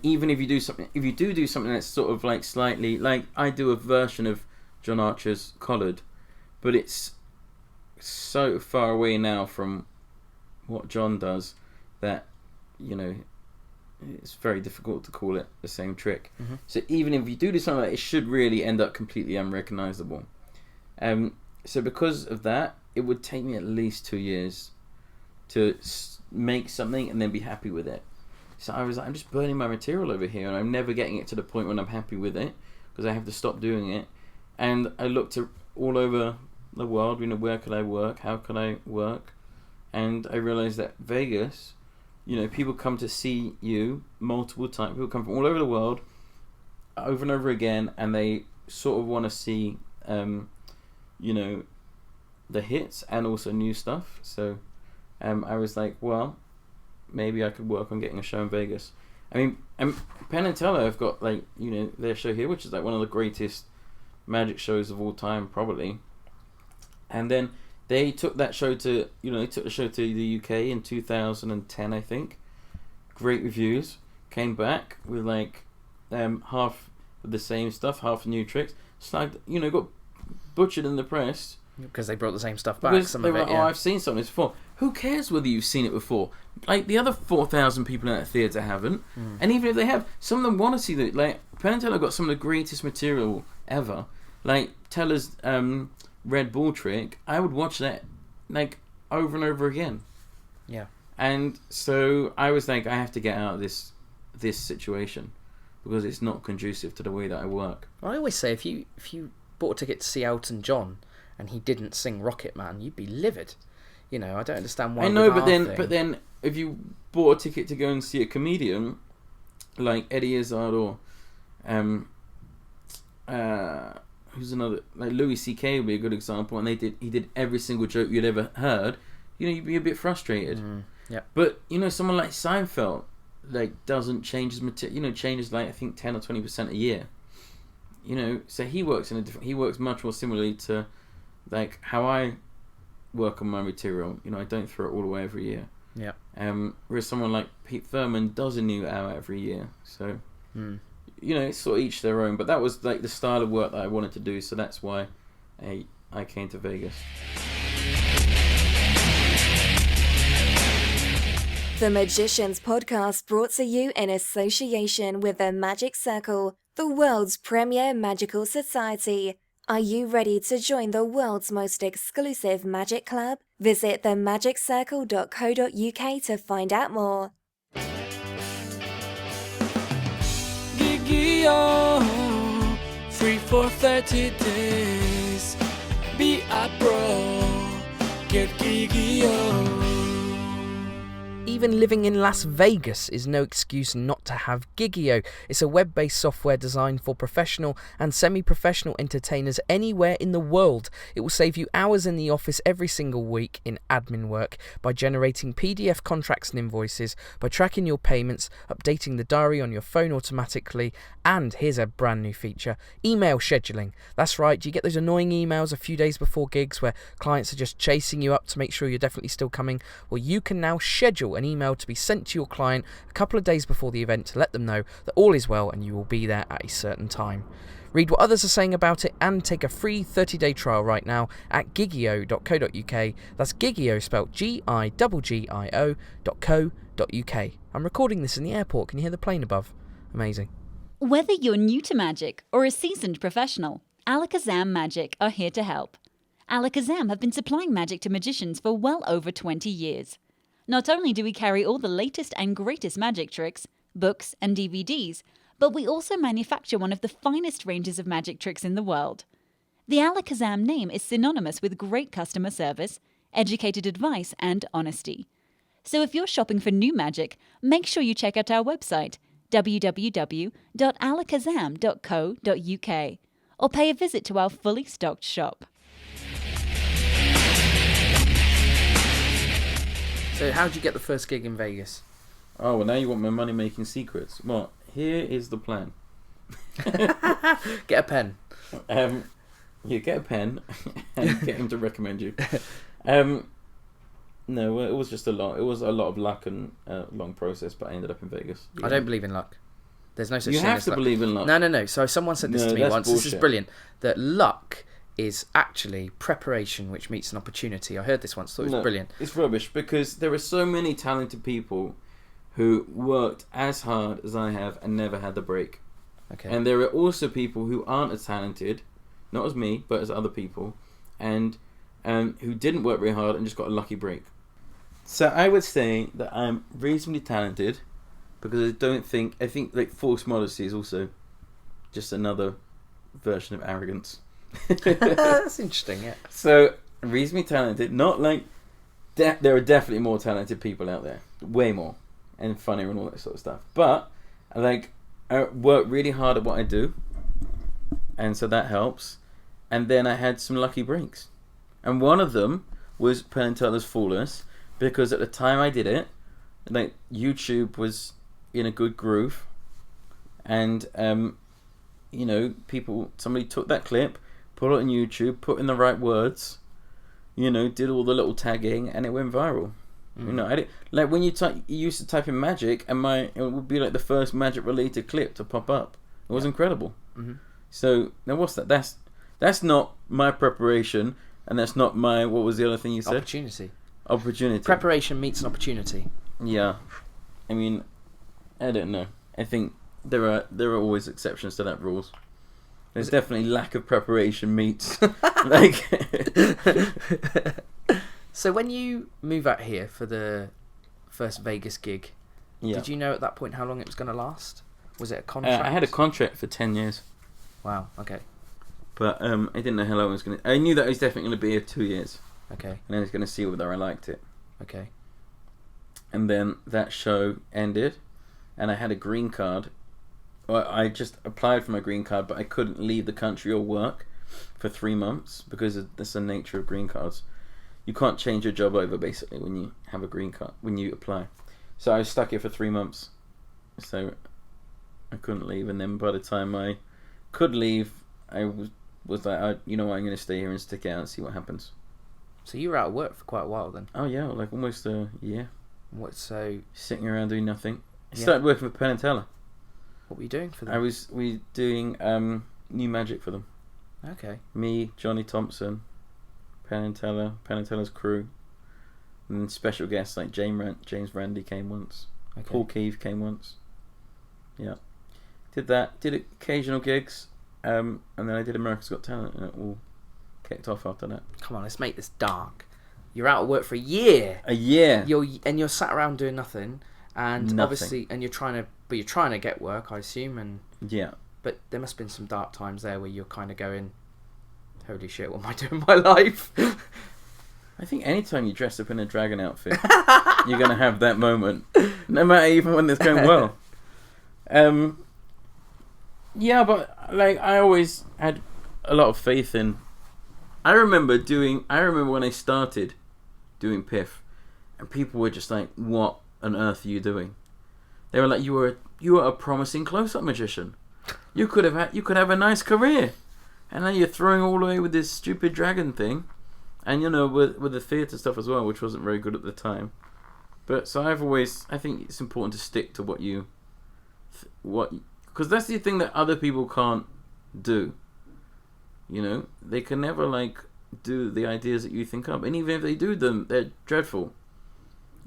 even if you do something that's sort of like slightly, like I do a version of John Archer's Collard, but it's so far away now from what John does that it's very difficult to call it the same trick. Mm-hmm. So even if you do something like that, it should really end up completely unrecognizable. So because of that, it would take me at least 2 years to make something and then be happy with it. So I was like, I'm just burning my material over here, and I'm never getting it to the point when I'm happy with it, because I have to stop doing it. And I looked all over the world, where could I work, how could I work, and I realized that Vegas, people come to see you multiple times. People come from all over the world, over and over again, and they sort of want to see, the hits and also new stuff. So I was like, well, maybe I could work on getting a show in Vegas. I mean, Penn and Teller have got their show here, which is like one of the greatest magic shows of all time, probably. And then they took that show to the UK in 2010, I think. Great reviews. Came back with with the same stuff, half new tricks, snagged, got butchered in the press. Because they brought the same stuff back, Because some they of were it, like, yeah. I've seen some of this before. Who cares whether you've seen it before? Like, the other 4,000 people in that theatre haven't. And even if they have, some of them want to see that. Like, Penn and Teller got some of the greatest material ever. Like, Teller's Red Bull trick, I would watch that, like, over and over again. Yeah. And so I was like, I have to get out of this situation because it's not conducive to the way that I work. I always say, if you bought a ticket to see Elton John and he didn't sing Rocket Man, you'd be livid. I don't understand why. I know, but then if you bought a ticket to go and see a comedian like Eddie Izzard or who's another, like Louis C.K. would be a good example, and he did every single joke you'd ever heard, you'd be a bit frustrated. Yeah. But someone like Seinfeld, like, doesn't change his material, changes like I think 10 or 20% a year. So he works he works much more similarly to like how I work on my material. I don't throw it all away every year. Yeah. Whereas someone like Pete Thurman does a new hour every year. So it's sort of each their own. But that was like the style of work that I wanted to do. So that's why I came to Vegas. The Magicians Podcast brought to you in association with the Magic Circle, the world's premier magical society. Are you ready to join the world's most exclusive magic club? Visit themagiccircle.co.uk to find out more. Gigi-O, free for 30 days. Be a pro, get Gigi-O. Even living in Las Vegas is no excuse not to have Gigi-O. It's a web-based software designed for professional and semi-professional entertainers anywhere in the world. It will save you hours in the office every single week in admin work by generating PDF contracts and invoices, by tracking your payments, updating the diary on your phone automatically, and here's a brand new feature, email scheduling. That's right, you get those annoying emails a few days before gigs where clients are just chasing you up to make sure you're definitely still coming. Well, you can now schedule an email to be sent to your client a couple of days before the event to let them know that all is well and you will be there at a certain time. Read what others are saying about it and take a free 30-day trial right now at gigio.co.uk. That's Gigio spelled Gigio.co.uk. I'm recording this in the airport. Can you hear the plane above? Amazing. Whether you're new to magic or a seasoned professional, Alakazam Magic are here to help. Alakazam have been supplying magic to magicians for well over 20 years. Not only do we carry all the latest and greatest magic tricks, books and DVDs, but we also manufacture one of the finest ranges of magic tricks in the world. The Alakazam name is synonymous with great customer service, educated advice and honesty. So if you're shopping for new magic, make sure you check out our website, www.alakazam.co.uk, or pay a visit to our fully stocked shop. So how'd you get the first gig in Vegas? Oh, well, now you want my money-making secrets. Well, here is the plan. Get a pen. You get a pen and get him to recommend you. No, it was just a lot. It was a lot of luck and a long process, but I ended up in Vegas. I don't believe in luck. There's no such You thing have as to luck. believe in luck. No. So someone said this No, to me that's once. This is bullshit. brilliant. That luck is actually preparation which meets an opportunity. I heard this once. Thought it was brilliant. It's rubbish because there are so many talented people who worked as hard as I have and never had the break. Okay. And there are also people who aren't as talented, not as me, but as other people, and who didn't work very hard and just got a lucky break. So I would say that I'm reasonably talented because I think like false modesty is also just another version of arrogance. That's interesting, yeah. So reasonably talented, not like there are definitely more talented people out there, way more, and funnier and all that sort of stuff. But like I work really hard at what I do, and so that helps. And then I had some lucky breaks, and one of them was Penn and Teller's Flawless, because at the time I did it, like YouTube was in a good groove, and somebody took that clip, put it on YouTube, put in the right words, did all the little tagging, and it went viral. I did, like when you used to type in magic, and it would be like the first magic related clip to pop up. It was incredible. Mm-hmm. So now what's that? That's not my preparation, and that's not my, what was the other thing you said? Opportunity. Preparation meets an opportunity. Yeah, I mean, I don't know. I think there are always exceptions to that rules. There's definitely lack of preparation meets like. So when you move out here for the first Vegas gig, did you know at that point how long it was going to last? Was it a contract? I had a contract for 10 years. Wow. Okay. But I didn't know how long it was going to. I knew that it was definitely going to be here 2 years. Okay. And I was going to see whether I liked it. Okay. And then that show ended, and I had a green card. Well, I just applied for my green card, but I couldn't leave the country or work for 3 months because that's the nature of green cards. You can't change your job over basically when you have a green card, when you apply. So I was stuck here for 3 months. So I couldn't leave, and then by the time I could leave, I was like, you know what, I'm going to stay here and stick it out and see what happens. So you were out of work for quite a while then? Oh yeah, like almost a year. So sitting around doing nothing. I started working for Penn and Teller. What were you doing for them? We doing new magic for them. Okay. Me, Johnny Thompson, Penn and Teller's crew, and then special guests like James Randi came once. Okay. Paul Keeve came once. Yeah, did that. Did occasional gigs, and then I did America's Got Talent, and it all kicked off after that. Come on, let's make this dark. You're out of work for a year. A year. You're sat around doing nothing, and nothing. Obviously, and you're trying to get work, I assume, and yeah. But there must have been some dark times there where you're kind of going, holy shit, what am I doing with my life? I think anytime you dress up in a dragon outfit, you're gonna have that moment, no matter even when it's going well. Yeah, but like I always had a lot of faith in. I remember when I started doing Piff, and people were just like, "What on earth are you doing?" They were like, "You were a promising close-up magician. You could have a nice career, and then you're throwing all away with this stupid dragon thing." And with the theatre stuff as well, which wasn't very good at the time. But so I think it's important to stick to because that's the thing that other people can't do. They can never do the ideas that you think up, and even if they do them, they're dreadful.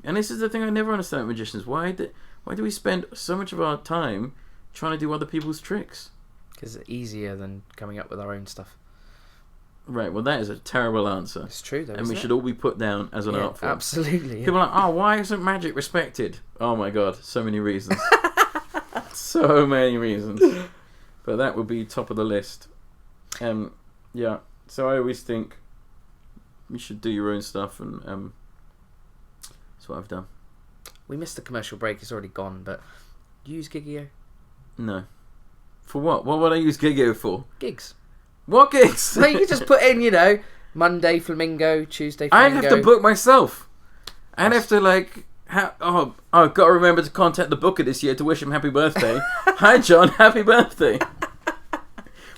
And this is the thing I never understand with magicians. Why do we spend so much of our time trying to do other people's tricks? Because it's easier than coming up with our own stuff. Right, well that is a terrible answer. It's true though, and we should all be put down as an art form. Absolutely. People are like, oh, why isn't magic respected? Oh my god, so many reasons. So many reasons. But that would be top of the list. Yeah, so I always think you should do your own stuff, and that's what I've done. We missed the commercial break, it's already gone, but do you use Gigio? No. For what? What would I use Gigio for? Gigs. What gigs? So you just put in, Monday Flamingo, Tuesday Flamingo. I'd have to book myself. I'd have to I've got to remember to contact the booker this year to wish him happy birthday. Hi John, happy birthday.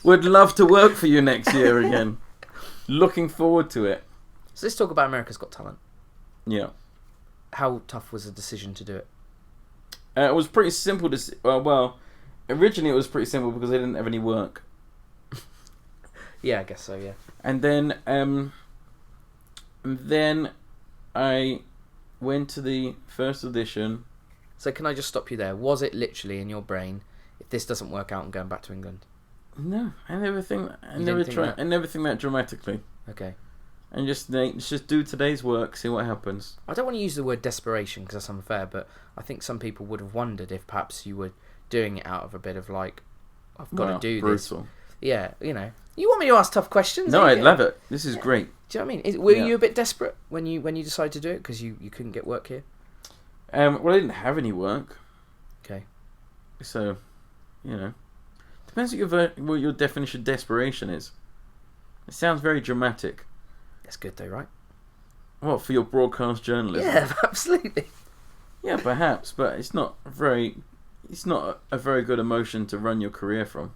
Would love to work for you next year again. Looking forward to it. So let's talk about America's Got Talent. Yeah. How tough was the decision to do it? It was pretty simple originally it was pretty simple because I didn't have any work. Yeah, I guess so, yeah. And then I went to the first audition. So can I just stop you there? Was it literally in your brain, if this doesn't work out, I'm going back to England? No, I never think that dramatically. Okay. And just do today's work, see what happens. I don't want to use the word desperation because that's unfair, but I think some people would have wondered if perhaps you were doing it out of a bit of I've got to do brutal. This. Yeah, You want me to ask tough questions? No, I'd love it. This is great. Do you know what I mean? Were you a bit desperate when you decided to do it because you couldn't get work here? Well, I didn't have any work. Okay. So, depends what your definition of desperation is. It sounds very dramatic. That's good though, right? What, for your broadcast journalism? Yeah, absolutely. Yeah, perhaps, but it's not a very good emotion to run your career from.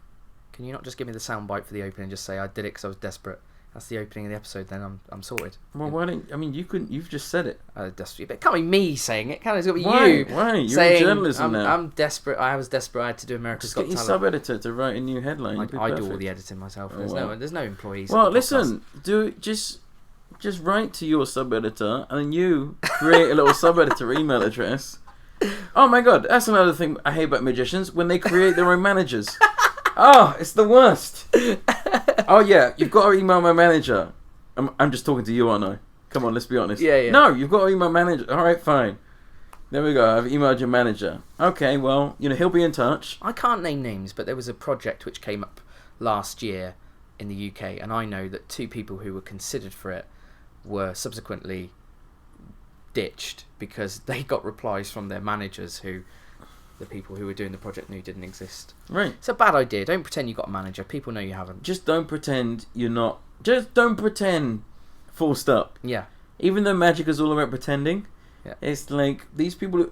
Can you not just give me the soundbite for the opening and just say I did it because I was desperate That's the opening of the episode. Then I'm sorted. Well, why don't... I mean, you've just said it. But it can't be me saying it. It's got to be Why? you. Why? You're saying, in journalism now. I'm desperate. I was desperate. I had to do America's Just Got get your Talent. sub-editor to write a new headline. I do all the editing myself. Oh, well. There's no employees. Well, on the podcast. listen. Just write to your sub-editor, and then you create a little sub-editor email address. Oh my god, that's another thing I hate about magicians, when they create their own managers. Oh, it's the worst. Oh yeah, you've got to email my manager. I'm just talking to you, aren't I? Come on, let's be honest. Yeah. No, you've got to email manager. All right, fine. There we go. I've emailed your manager. Okay, well, he'll be in touch. I can't name names, but there was a project which came up last year in the UK, and I know that 2 people who were considered for it were subsequently ditched because they got replies from their managers who the people who were doing the project knew didn't exist. Right. It's a bad idea. Don't pretend you got a manager. People know you haven't. Just don't pretend you're not. Just don't pretend. Full stop. Yeah. Even though magic is all about pretending, Yeah. it's like these people.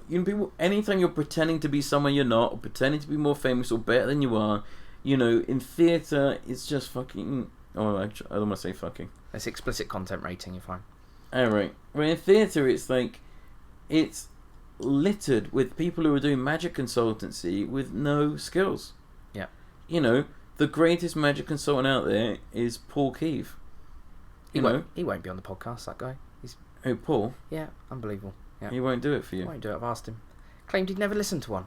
Anytime you're pretending to be someone you're not, or pretending to be more famous or better than you are, in theatre, it's just fucking. Oh, I don't want to say fucking. It's explicit content rating. You're fine. Alright. Well, in theatre, it's like it's littered with people who are doing magic consultancy with no skills. Yeah. The greatest magic consultant out there is Paul Keefe. He won't be on the podcast, that guy. Oh, Paul? Yeah, unbelievable. Yeah. He won't do it for He you. won't do it. I've asked him. Claimed he'd never listened to one.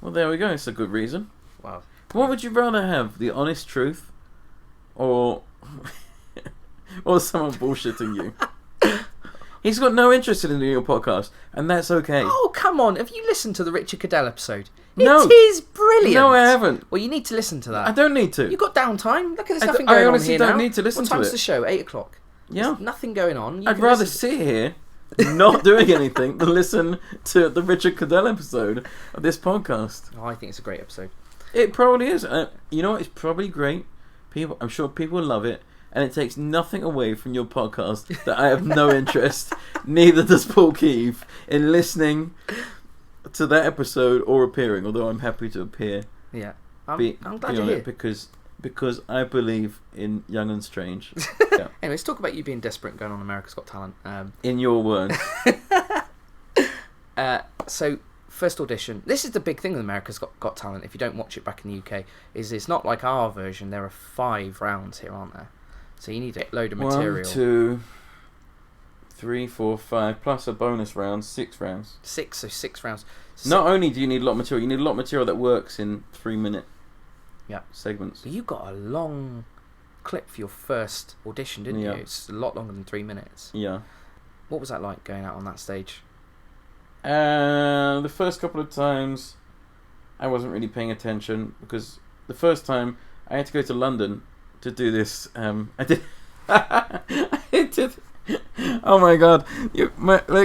Well, there we go. It's a good reason. Wow. What would you rather have? The honest truth? Or someone bullshitting you? He's got no interest in doing your podcast, and that's okay. Oh, come on. Have you listened to the Richard Cadell episode? No. It is brilliant. No, I haven't. Well, you need to listen to that. I don't need to. You've got downtime. Look, there's I nothing d- I going on honestly here don't now. need to listen what to time's it. the show? 8 o'clock. Yeah. There's nothing going on. You I'd can rather listen- sit here, not doing anything, than listen to the Richard Cadell episode of this podcast. Oh, I think it's a great episode. It probably is. You know what? It's probably great. I'm sure people will love it. And it takes nothing away from your podcast that I have no interest, neither does Paul Keefe, in listening to that episode or appearing, although I'm happy to appear. Yeah. I'm glad be you're on here. it because I believe in Young and Strange. Yeah. Anyway, let's talk about you being desperate and going on America's Got Talent. In your words. So, first audition. This is the big thing with America's Got Talent, if you don't watch it back in the UK, is it's not like our version. There are 5 rounds here, aren't there? So you need a load of material. 1, 2, 3, 4, 5, plus a bonus round, 6 rounds. 6 rounds. Not only do you need a lot of material, you need a lot of material that works in 3-minute segments. But you got a long clip for your first audition, didn't you? It's a lot longer than 3 minutes. Yeah. What was that like going out on that stage? The first couple of times, I wasn't really paying attention because the first time I had to go to London to do this. I did. I did. Oh my god!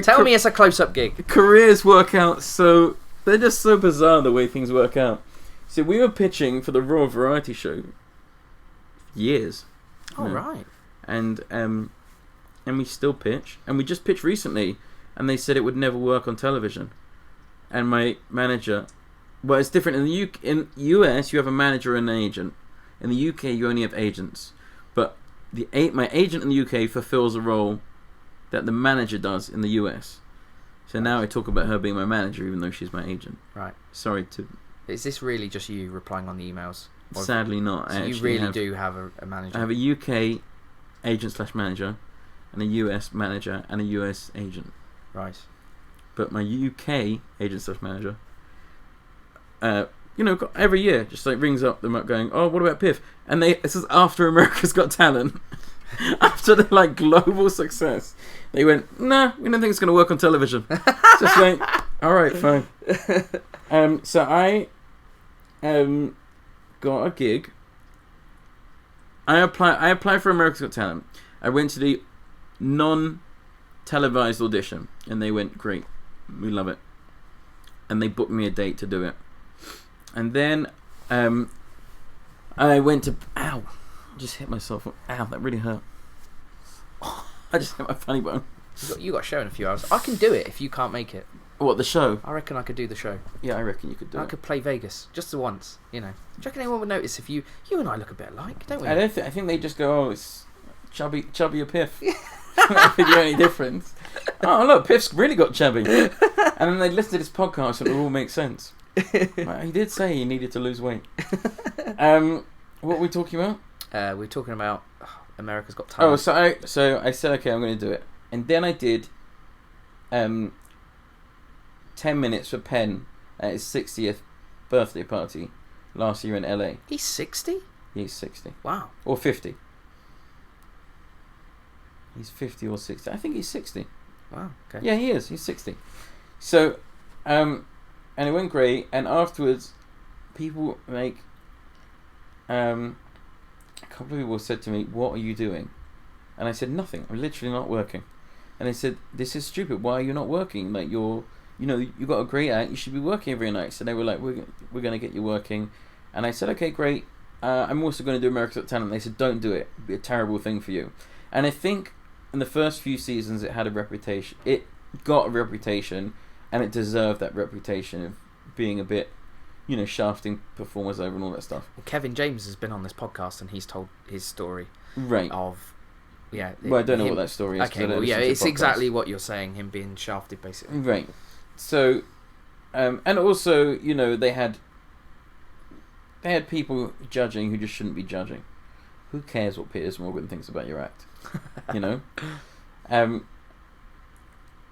Tell me it's a close-up gig. Careers work out so they're just so bizarre the way things work out. So we were pitching for the Royal Variety Show. Years. Oh right. And we still pitch, and we just pitched recently, and they said it would never work on television. And my manager, well, it's different in the in US. You have a manager and an agent. In the UK, you only have agents. But my agent in the UK fulfills a role that the manager does in the US. So now I talk about her being my manager, even though she's my agent. Right. Sorry to. Is this really just you replying on the emails? Or Sadly not. So you really do have a manager? I have a UK agent/manager, and a US manager, and a US agent. Right. But my UK agent/manager, every year just like rings up them up going, oh, what about Piff? And this is after America's Got Talent, after the like global success. They went, nah, we don't think it's going to work on television. Just like, all right, fine. So I got a gig. I applied for America's Got Talent. I went to the non-televised audition, and they went, great, we love it. And they booked me a date to do it. And then I went to... Ow! I just hit myself. Ow, that really hurt. Oh, I just hit my funny bone. You got a show in a few hours. I can do it if you can't make it. What, the show? I reckon I could do the show. Yeah, I reckon you could do it. I could play Vegas, just the once, Do you reckon anyone would notice if you and I look a bit alike, don't we? I think they just go, oh, it's chubby or Piff. That'd be the only difference. Oh look, Piff's really got chubby. And then they listed his podcast, and it all makes sense. Well, he did say he needed to lose weight. What were we talking about? We're talking about America's Got Talent. Oh, so I said okay, I'm going to do it, and then I did 10 minutes for Penn at his 60th birthday party last year in LA. He's 60? He's 60. Wow. Or 50. He's 50 or 60. I think he's 60. Wow. Okay. Yeah, he is. He's 60. So, and it went great. And afterwards, people a couple of people said to me, "What are you doing?" And I said, "Nothing. I'm literally not working." And they said, "This is stupid. Why are you not working? Like you got a great act. You should be working every night." So they were like, "We're going to get you working." And I said, "Okay, great. I'm also going to do America's Got Talent." And they said, "Don't do it. It'd be a terrible thing for you." And I think in the first few seasons, it had a reputation. It got a reputation, and it deserved that reputation of being a bit, shafting performers over and all that stuff. Well, Kevin James has been on this podcast, and he's told his story. Right. Of, yeah. Well, I don't know what that story is. Okay, well, yeah, it's exactly what you're saying, him being shafted, basically. Right. So, and also, they had people judging who just shouldn't be judging. Who cares what Piers Morgan thinks about your act?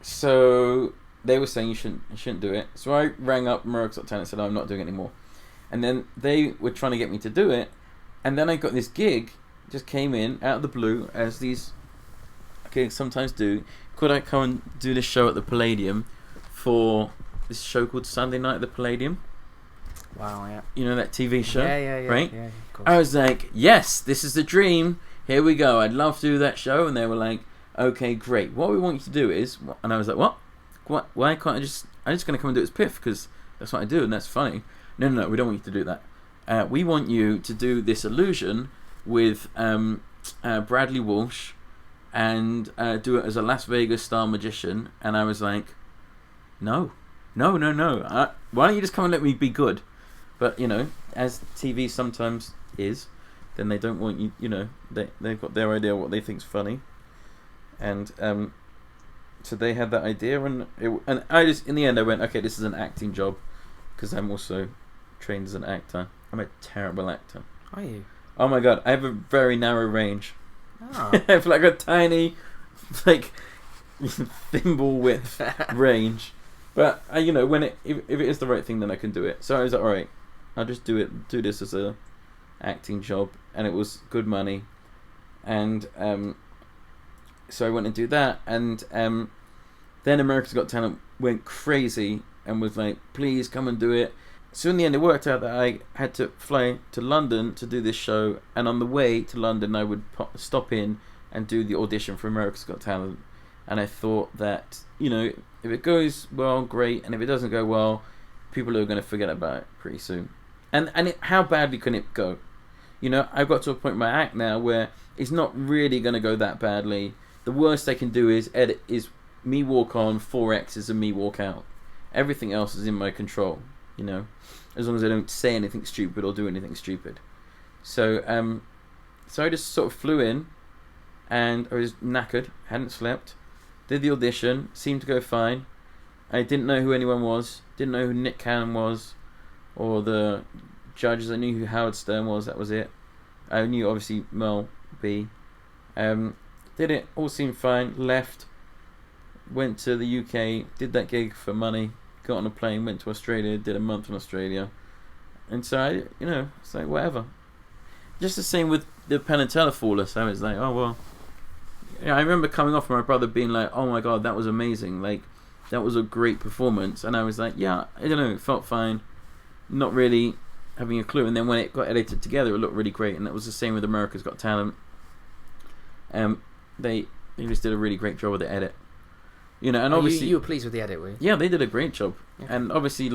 So they were saying you shouldn't do it. So I rang up America's Got Talent and said, I'm not doing it anymore. And then they were trying to get me to do it. And then I got this gig, just came in out of the blue, as these gigs sometimes do. Could I come and do this show at the Palladium for this show called Sunday Night at the Palladium? Wow, yeah. You know that TV show? Yeah. Right? Yeah, of course. I was like, yes, this is the dream. Here we go. I'd love to do that show. And they were like, okay, great. What we want you to do is... And I was like, what? Why can't I'm just going to come and do it as Piff, because that's what I do and that's funny. No, we don't want you to do that. We want you to do this illusion with Bradley Walsh and do it as a Las Vegas style magician. And I was like, no. Why don't you just come and let me be good? But, as TV sometimes is, then they don't want you, they've got their idea of what they think's funny. And so they had that idea, and I just, in the end, I went, okay, this is an acting job, because I'm also trained as an actor. I'm a terrible actor. Are you? Oh my god, I have a very narrow range. Oh. I have like a tiny, thimble width range. But when if it is the right thing, then I can do it. So I was like, all right, I'll just do this as a acting job, and it was good money, and so I went and do that, and then America's Got Talent went crazy and was like, please come and do it. So in the end, it worked out that I had to fly to London to do this show, and on the way to London, I would stop in and do the audition for America's Got Talent. And I thought that, if it goes well, great, and if it doesn't go well, people are going to forget about it pretty soon. And how badly can it go? I've got to a point in my act now where it's not really going to go that badly. The worst I can do is me walk on, 4X's, and me walk out. Everything else is in my control, as long as I don't say anything stupid or do anything stupid. So I just sort of flew in, and I was knackered, hadn't slept, did the audition, seemed to go fine. I didn't know who anyone was, didn't know who Nick Cannon was, or the judges. I knew who Howard Stern was, that was it. I knew, obviously, Mel B. Did it, all seemed fine, left, went to the UK, did that gig for money, got on a plane, went to Australia, did a month in Australia. And so I, it's like, whatever. Just the same with the Penn and Teller Flawless. I was like, oh, well. I remember coming off and my brother being like, oh my god, that was amazing. Like, that was a great performance. And I was like, yeah, I don't know, it felt fine. Not really having a clue. And then when it got edited together, it looked really great. And that was the same with America's Got Talent. They just did a really great job with the edit. And obviously... You were pleased with the edit, were you? Yeah, they did a great job. Okay. And obviously,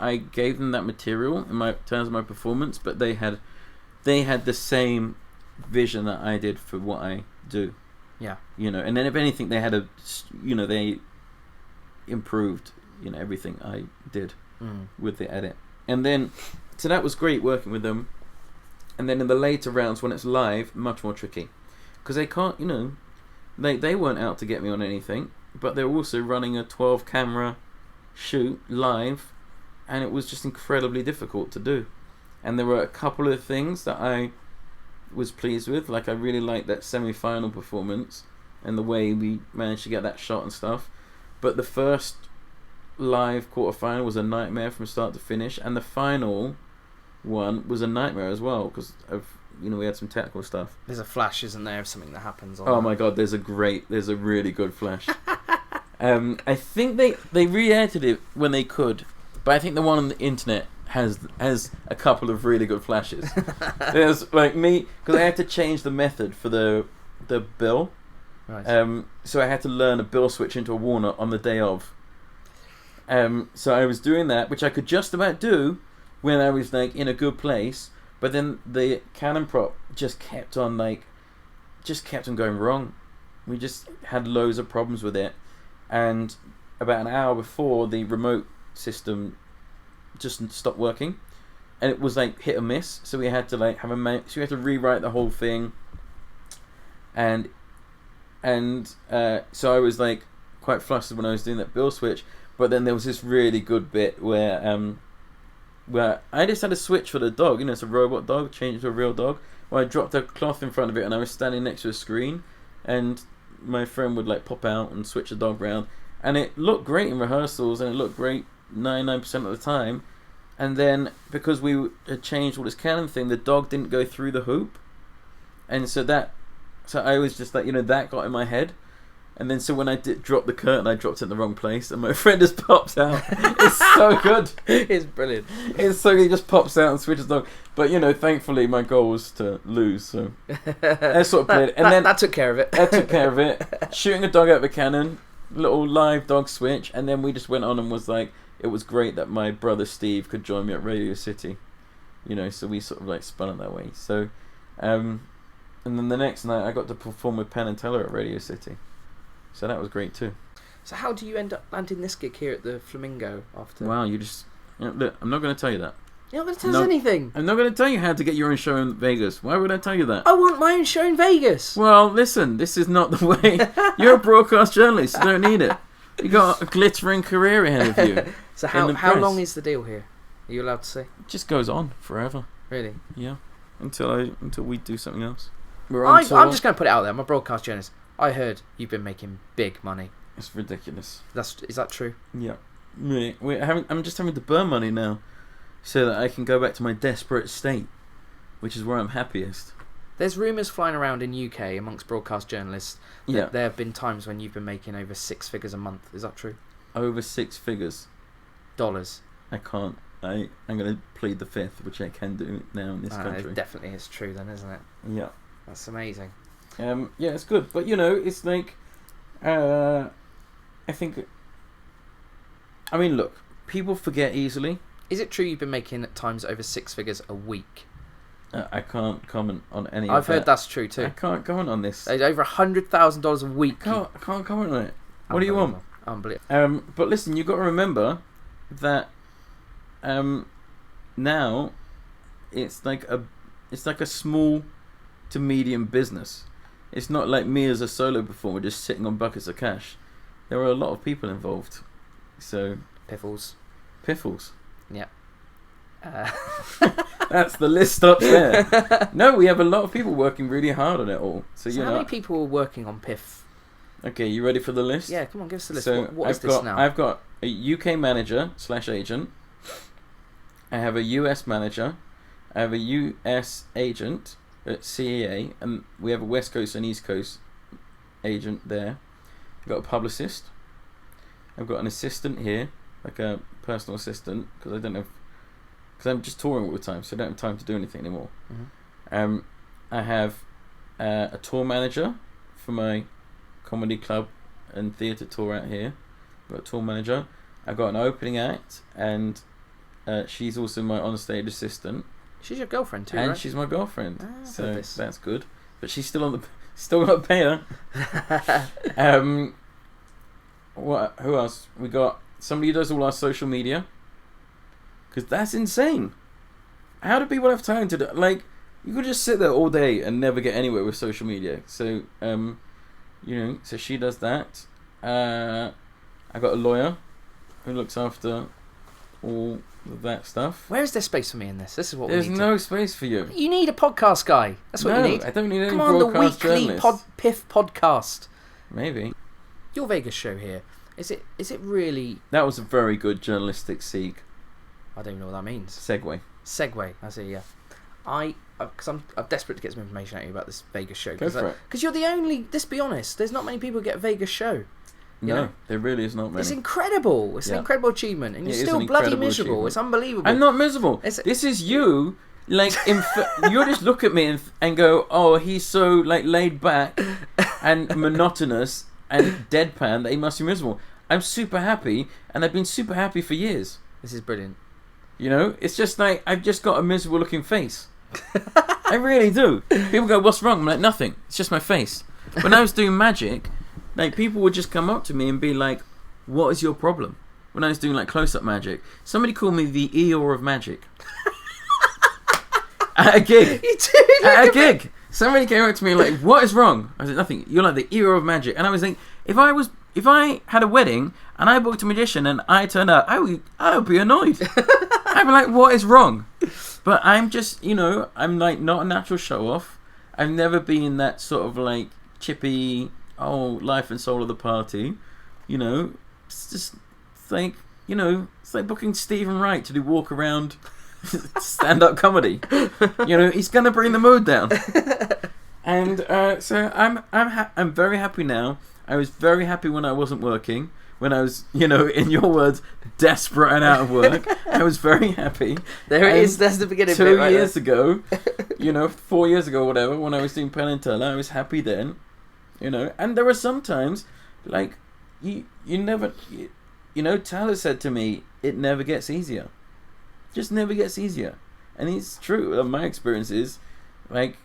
I gave them that material in terms of my performance, but they had the same vision that I did for what I do. Yeah. And then if anything, they had they improved, everything I did with the edit. And then, so that was great working with them. And then in the later rounds, when it's live, much more tricky. because they can't, they weren't out to get me on anything, but they're also running a 12 camera shoot live, and it was just incredibly difficult to do. And there were a couple of things that I was pleased with, like I really liked that semi-final performance and the way we managed to get that shot and stuff. But the first live quarterfinal was a nightmare from start to finish, and the final one was a nightmare as well because of we had some technical stuff. There's a flash, isn't there, of something that happens on Oh my god, there's a really good flash. I think they re-edited it when they could, but I think the one on the internet has a couple of really good flashes. There's like me, because I had to change the method for the bill. Right. So I had to learn a bill switch into a walnut on the day of. So I was doing that, which I could just about do when I was like in a good place, but then the Canon prop just kept on going wrong. We just had loads of problems with it, and about an hour before, the remote system just stopped working, and it was like hit or miss. So we had to like so we had to rewrite the whole thing, and so I was like quite flustered when I was doing that bill switch. But then there was this really good bit where I just had a switch for the dog. It's a robot dog, changed to a real dog. Well, I dropped a cloth in front of it, and I was standing next to a screen, and my friend would like pop out and switch the dog round, and it looked great in rehearsals, and it looked great 99% of the time. And then because we had changed all this Canon thing, the dog didn't go through the hoop, and so I was just like, that got in my head. And then so when I did drop the curtain, I dropped it in the wrong place, and my friend just pops out. It's so good. It's brilliant. It's so good. He just pops out and switches the dog. But thankfully my goal was to lose, so I sort of played it. And then that took care of it. That took care of it. Shooting a dog out of a cannon, little live dog switch, and then we just went on and was like, it was great that my brother Steve could join me at Radio City, so we sort of like spun it that way. So, and then the next night I got to perform with Penn and Teller at Radio City. So that was great too. So how do you end up landing this gig here at the Flamingo after? Wow, you just... look, I'm not going to tell you that. You're not going to tell us anything. I'm not going to tell you how to get your own show in Vegas. Why would I tell you that? I want my own show in Vegas. Well, listen, this is not the way. You're a broadcast journalist. You don't need it. You got a glittering career ahead of you. So how long is the deal here? Are you allowed to say? It just goes on forever. Really? Yeah. Until we do something else. I'm just going to put it out there. I'm a broadcast journalist. I heard you've been making big money. It's ridiculous. Is that true? Yeah. I'm just having to burn money now, so that I can go back to my desperate state, which is where I'm happiest. There's rumours flying around in UK amongst broadcast journalists that there have been times when you've been making over 6 figures a month. Is that true? Over 6 figures. Dollars. I can't. I'm going to plead the fifth, which I can do now in this country. It definitely is true then, isn't it? Yeah. That's amazing. Yeah, it's good, but it's like, I think. I mean, look, people forget easily. Is it true you've been making at times over 6 figures a week? I can't comment on any. I've heard that's true too. I can't comment on this. Over $100,000 a week. I can't comment on it. What do you want? Unbelievable. But listen, you've got to remember that, now, it's like a small to medium business. It's not like me as a solo performer just sitting on buckets of cash. There are a lot of people involved. So Piffles. Yeah. That's the list stops there. No, we have a lot of people working really hard on it all. So how many people are working on Piff? Okay, you ready for the list? Yeah, come on, give us the list. So what is this now? I've got a UK manager / agent. I have a US manager. I have a US agent at CEA, and we have a West Coast and East Coast agent there. I've got a publicist. I've got an assistant here, like a personal assistant, because I'm just touring all the time, so I don't have time to do anything anymore. Mm-hmm. I have a tour manager for my comedy club and theatre tour out here. I've got a tour manager. I've got an opening act, and she's also my on-stage assistant. She's your girlfriend too, and right? she's my girlfriend, so that's good. But she's still still got to pay her. Who else? We got somebody who does all our social media, because that's insane. How do people have time to do? Like, You could just sit there all day and never get anywhere with social media. So, so she does that. I got a lawyer who looks after all of that stuff. Where is there space for me in this? This is what There's we need. no space for you. You need a podcast guy. That's what you need. I don't need any Come on, the broadcast weekly journalists. Piff podcast. Maybe. Your Vegas show here. Is it really? That was a very good journalistic I don't even know what that means. segue. Segue. I see. Yeah. Because I'm desperate to get some information out of you about this Vegas show. Go for it. Because you're the only. Let's be honest. There's not many people who get a Vegas show. You know? There really is not many. It's incredible. It's an incredible achievement, and you're It is still an bloody incredible miserable. achievement. It's unbelievable. I'm not miserable. This is you. Like, you just look at me and go, oh, he's so like laid back and monotonous and deadpan that he must be miserable. I'm super happy, and I've been super happy for years. This is brilliant. You know, it's just like I've just got a miserable looking face. I really do. People go, what's wrong? I'm like, nothing. It's just my face. When I was doing magic, like, people would just come up to me and be like, what is your problem? When I was doing like close-up magic, somebody called me the Eeyore of magic. At a gig. You do. At a gig. Somebody came up to me like, what is wrong? I said, nothing. You're like the Eeyore of magic. And I was like, if I had a wedding and I booked a magician and I turned up, I would be annoyed. I'd be like, what is wrong? But I'm just, I'm like not a natural show-off. I've never been that sort of like chippy, life and soul of the party. It's just like, it's like booking Stephen Wright to do walk around stand-up comedy. He's gonna bring the mood down. And so I'm very happy now. I was very happy when I wasn't working. When I was, in your words, desperate and out of work. I was very happy. There it is. That's the beginning. 2 bit right years there. ago, 4 years ago, whatever, when I was doing Penn and Teller, I was happy then. And there were some times, like, you never, Tyler said to me, it never gets easier. Just never gets easier. And it's true. My experience is, like,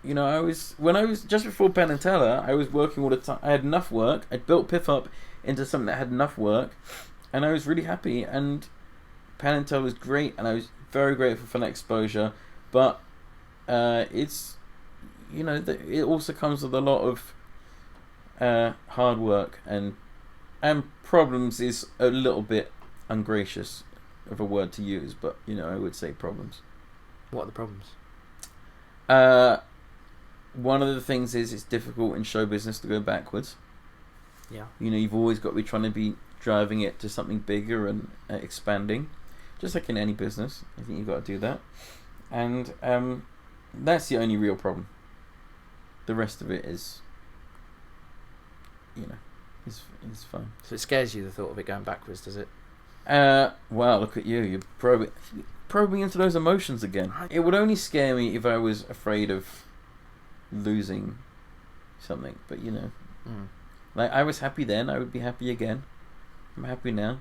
when I was just before Penn and Teller, I was working all the time. I had enough work. I'd built Piff up into something that had enough work, and I was really happy. And Penn and Teller was great, and I was very grateful for that exposure. But it's, it also comes with a lot of hard work, and problems is a little bit ungracious of a word to use, but I would say problems. What are the problems? One of the things is it's difficult in show business to go backwards. Yeah. You've always got to be trying to be driving it to something bigger and expanding, just like in any business. I think you've got to do that, and that's the only real problem. The rest of it is, is fine. So it scares you, the thought of it going backwards, does it? Well, look at you. You're probing into those emotions again. It would only scare me if I was afraid of losing something. But like, I was happy then. I would be happy again. I'm happy now.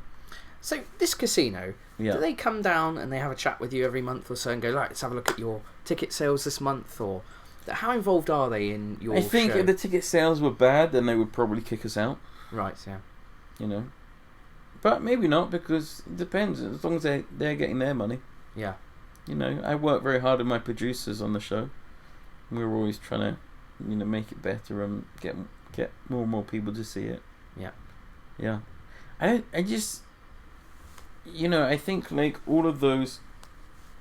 So this casino, do they come down and they have a chat with you every month or so and go, right, let's have a look at your ticket sales this month? Or how involved are they in your I think show? if the ticket sales were bad, then they would probably kick us out. Right, yeah. But maybe not, because it depends. As long as they're getting their money. Yeah. I work very hard with my producers on the show. We're always trying to, make it better and get more and more people to see it. Yeah. Yeah. I just, I think, like, all of those,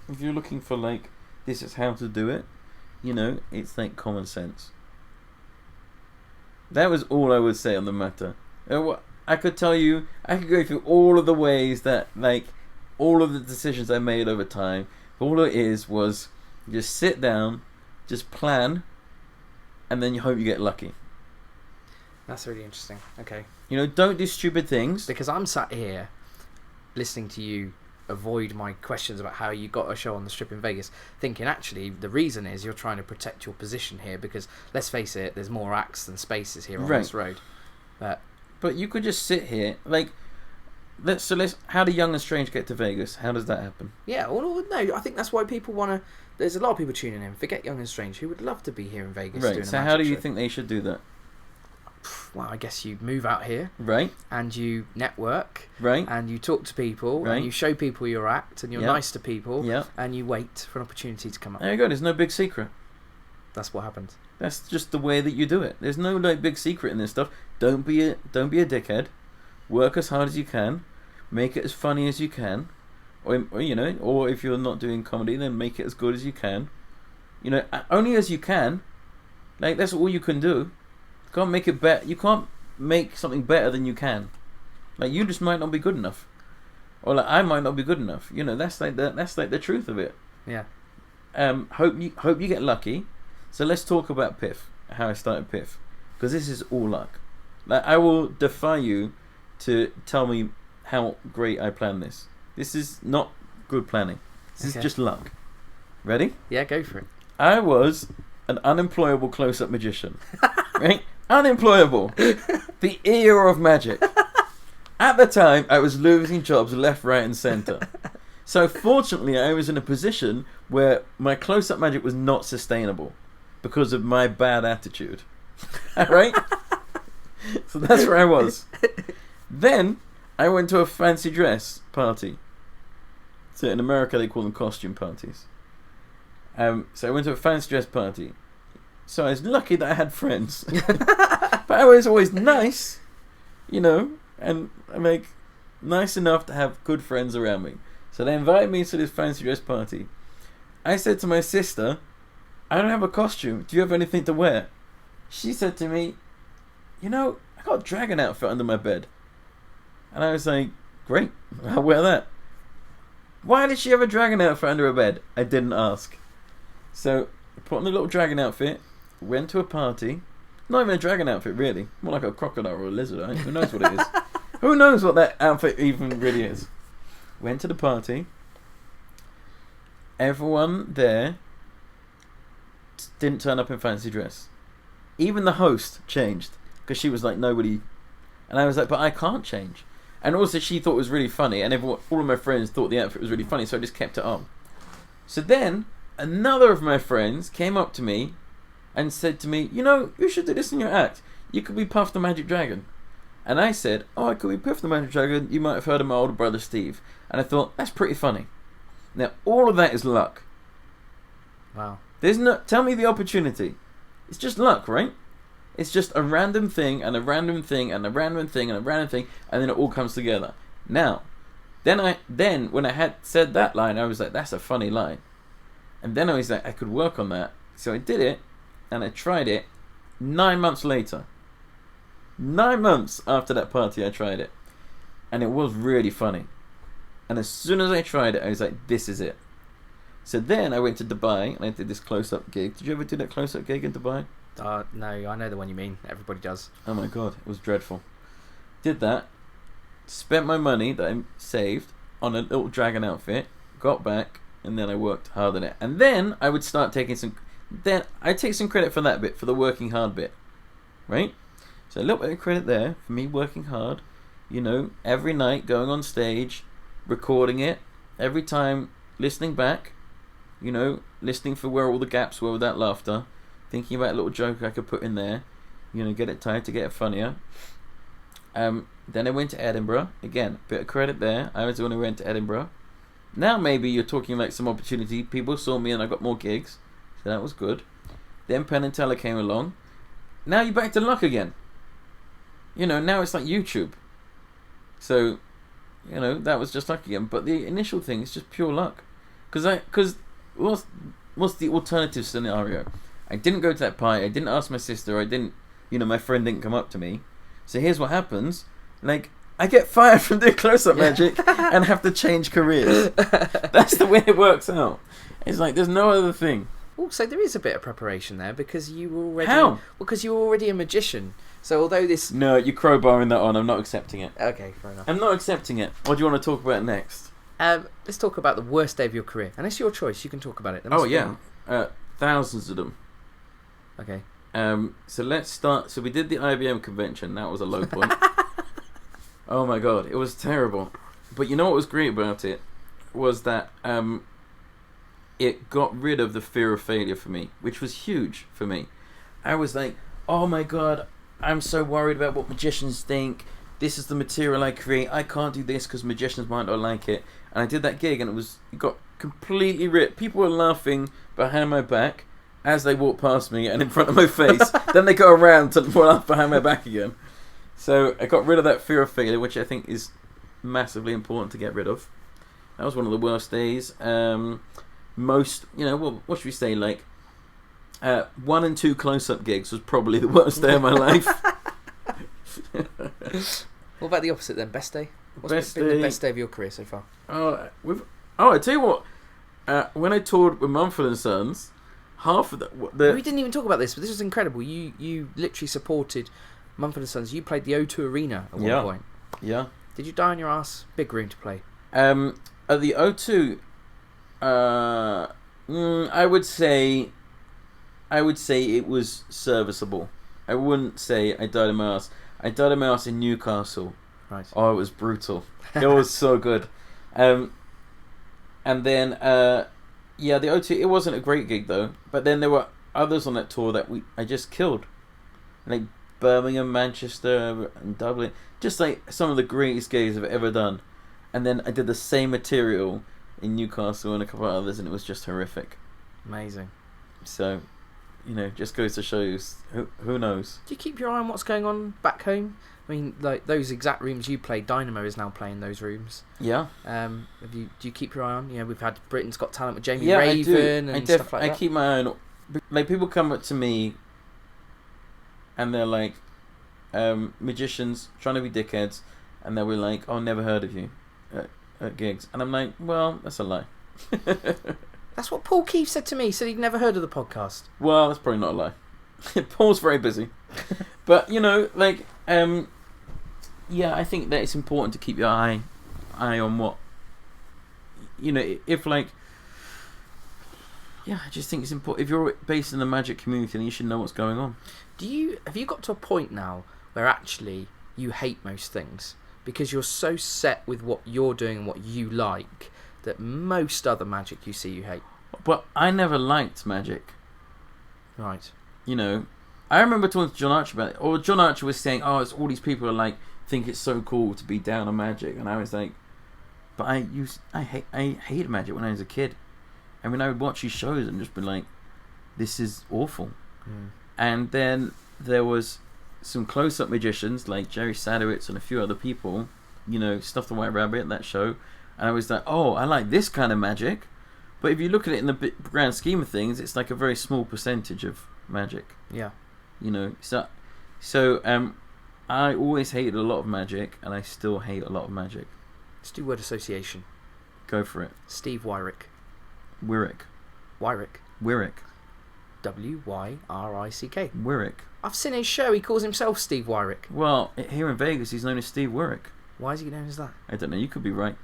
if you're looking for, like, this is how to do it, it's like common sense. That was all I would say on the matter. I could tell you, I could go through all of the ways that, like, all of the decisions I made over time. All it is was just sit down, just plan, and then you hope you get lucky. That's really interesting. Okay. Don't do stupid things. Because I'm sat here listening to you avoid my questions about how you got a show on the Strip in Vegas, thinking actually the reason is you're trying to protect your position here, because let's face it, there's more acts than spaces here on this road. But you could just sit here, like, let's how do Young and Strange get to Vegas? How does that happen? Yeah, well, no, I think that's why people want to. There's a lot of people tuning in. Forget Young and Strange, who would love to be here in Vegas. Right. Doing So a how do magic you show. think they should do that? well, I guess you move out here, Right. and you network, Right. and you talk to people, Right. and you show people your act, and you're Yeah. nice to people, Yeah. and you wait for an opportunity to come up. There you go. There's no big secret. That's what happens. That's just the way that you do it. There's no like big secret in this stuff. Don't be a dickhead. Work as hard as you can. Make it as funny as you can, or or if you're not doing comedy, then make it as good as you can. Only as you can. Like that's all you can do. You can't make it better. You can't make something better than you can. Like you just might not be good enough, or like I might not be good enough. That's like the truth of it. Yeah. Hope you get lucky. So let's talk about Piff, how I started Piff, because this is all luck. Like I will defy you to tell me how great I planned this. This is not good planning. This is just luck. Ready? Yeah, go for it. I was an unemployable close-up magician, right? Unemployable. The era of magic. At the time, I was losing jobs left, right, and centre. So fortunately, I was in a position where my close-up magic was not sustainable because of my bad attitude. Right? So that's where I was. Then I went to a fancy dress party. So in America they call them costume parties. So I went to a fancy dress party. So I was lucky that I had friends. But I was always nice, and like nice enough to have good friends around me. So they invited me to this fancy dress party. I said to my sister, I don't have a costume. Do you have anything to wear? She said to me, I got a dragon outfit under my bed. And I was like, great, I'll wear that. Why did she have a dragon outfit under her bed? I didn't ask. So I put on the little dragon outfit, went to a party. Not even a dragon outfit, really. More like a crocodile or a lizard. Right? Who knows what it is? Who knows what that outfit even really is? Went to the party. Everyone there didn't turn up in fancy dress. Even the host changed because she was like nobody, and I was like, but I can't change. And also she thought it was really funny, and all of my friends thought the outfit was really funny, so I just kept it on. So then another of my friends came up to me and said to me, you should do this in your act. You could be Puff the Magic Dragon. And I said, I could be Piff the Magic Dragon. You might have heard of my older brother Steve. And I thought, that's pretty funny. Now all of that is luck. Wow. Tell me the opportunity. It's just luck, right? It's just a random thing and a random thing and a random thing and a random thing, and then it all comes together. Now, then when I had said that line, I was like, that's a funny line. And then I was like, I could work on that. So I did it, and I tried it 9 months later. 9 months after that party, I tried it. And it was really funny. And as soon as I tried it, I was like, this is it. So then I went to Dubai, and I did this close-up gig. Did you ever do that close-up gig in Dubai? No, I know the one you mean. Everybody does. Oh my god, it was dreadful. Did that, spent my money that I saved on a little dragon outfit, got back, and then I worked hard on it. And then I would start taking I'd take some credit for that bit, for the working hard bit. Right? So a little bit of credit there for me working hard, every night going on stage, recording it, every time listening back, listening for where all the gaps were with that laughter, thinking about a little joke I could put in there, get it tight to get it funnier. Then I went to Edinburgh. Again, bit of credit there. I was the one who went to Edinburgh. Now maybe you're talking like some opportunity. People saw me and I got more gigs. So that was good. Then Penn and Teller came along. Now you're back to luck again. Now it's like YouTube. So, that was just luck again. But the initial thing is just pure luck. Because what's the alternative scenario? I didn't go to that party. I didn't ask my sister. I didn't, my friend didn't come up to me. So here's what happens. Like, I get fired from doing close-up magic and have to change careers. That's the way it works out. It's like, there's no other thing. Also, there is a bit of preparation there because you were already... How? Well, because you were already a magician. So although this... No, you're crowbarring that on. I'm not accepting it. Okay, fair enough. I'm not accepting it. What do you want to talk about next? Let's talk about the worst day of your career. And it's your choice. You can talk about it. Oh, yeah. Thousands of them. Okay. So let's start. So we did the IBM convention. That was a low point. Oh my god, it was terrible. But you know what was great about it? Was that it got rid of the fear of failure for me, which was huge for me. I was like, oh my god, I'm so worried about what magicians think. This is the material I create. I can't do this because magicians might not like it. And I did that gig, and it got completely ripped. People were laughing behind my back as they walked past me and in front of my face. Then they go around to laugh behind my back again. So I got rid of that fear of failure, which I think is massively important to get rid of. That was one of the worst days. Most, what should we say, 1 and 2 close-up gigs was probably the worst day of my life. What about the opposite then? Best day? What's been the best day of your career so far? I tell you what. When I toured with Mumford & Sons, half of we didn't even talk about this, but this was incredible. You literally supported Mumford & Sons. You played the O2 Arena at one point. Yeah. Did you die on your ass? Big room to play. At the O2, I would say it was serviceable. I wouldn't say I died on my ass. I died on my ass in Newcastle. Right. Oh, it was brutal. It was so good. And then, the O2, it wasn't a great gig though. But then there were others on that tour that I just killed. Like Birmingham, Manchester, and Dublin. Just like some of the greatest gigs I've ever done. And then I did the same material in Newcastle and a couple of others, and it was just horrific. Amazing. So, just goes to show you, who knows? Do you keep your eye on what's going on back home? I mean, like those exact rooms you played, Dynamo is now playing those rooms. Yeah. Do you keep your eye on? We've had Britain's Got Talent with Jamie Raven and stuff like that. I keep my eye on. Like, people come up to me and they're like, magicians trying to be dickheads, and they'll be like, "Oh, never heard of you at gigs," and I'm like, "Well, that's a lie." That's what Paul Keefe said to me. He said he'd never heard of the podcast. Well, that's probably not a lie. Paul's very busy, but I think that it's important to keep your eye on what, if I just think it's important. If you're based in the magic community, then you should know what's going on. Have you got to a point now where actually you hate most things because you're so set with what you're doing and what you like that most other magic you see you hate? But I never liked magic. Right. I remember talking to John Archer about it, or John Archer was saying, "Oh, it's all these people are like think it's so cool to be down on magic," and I was like, "But I hated magic when I was a kid. I mean, I would watch these shows and just be like, this is awful." Mm. And then there was some close-up magicians like Jerry Sadowitz and a few other people, Stuff the White Rabbit, that show, and I was like, "Oh, I like this kind of magic." But if you look at it in the grand scheme of things, it's like a very small percentage of magic. Yeah. So I always hated a lot of magic, and I still hate a lot of magic. Let's do word association. Go for it. Steve Wyrick. Wyrick. Wyrick. Wyrick. Wyrick. Wyrick. I've seen his show. He calls himself Steve Wyrick. Well, here in Vegas, he's known as Steve Wyrick. Why is he known as that? I don't know. You could be right.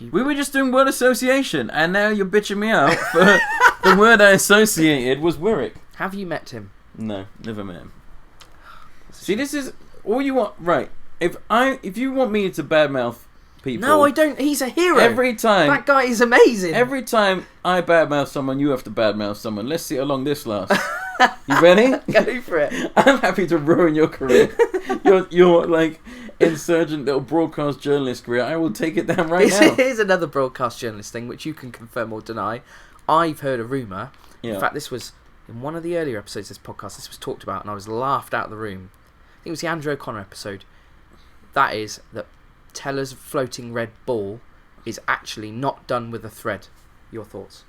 We were just doing word association, and now you're bitching me out for the word I associated was Wyrick. Have you met him? No, never met him. See, this is all you want, right? If you want me to badmouth people, no, I don't. He's a hero. Every time that guy is amazing. Every time I badmouth someone, you have to badmouth someone. Let's see how long this lasts. You ready? Go for it. I'm happy to ruin your career. Your like insurgent little broadcast journalist career. I will take it down now. Here's another broadcast journalist thing, which you can confirm or deny. I've heard a rumour. Yeah. In fact, this was in one of the earlier episodes of this podcast. This was talked about, and I was laughed out of the room. I think it was the Andrew O'Connor episode. That is that Teller's floating red ball is actually not done with a thread. Your thoughts?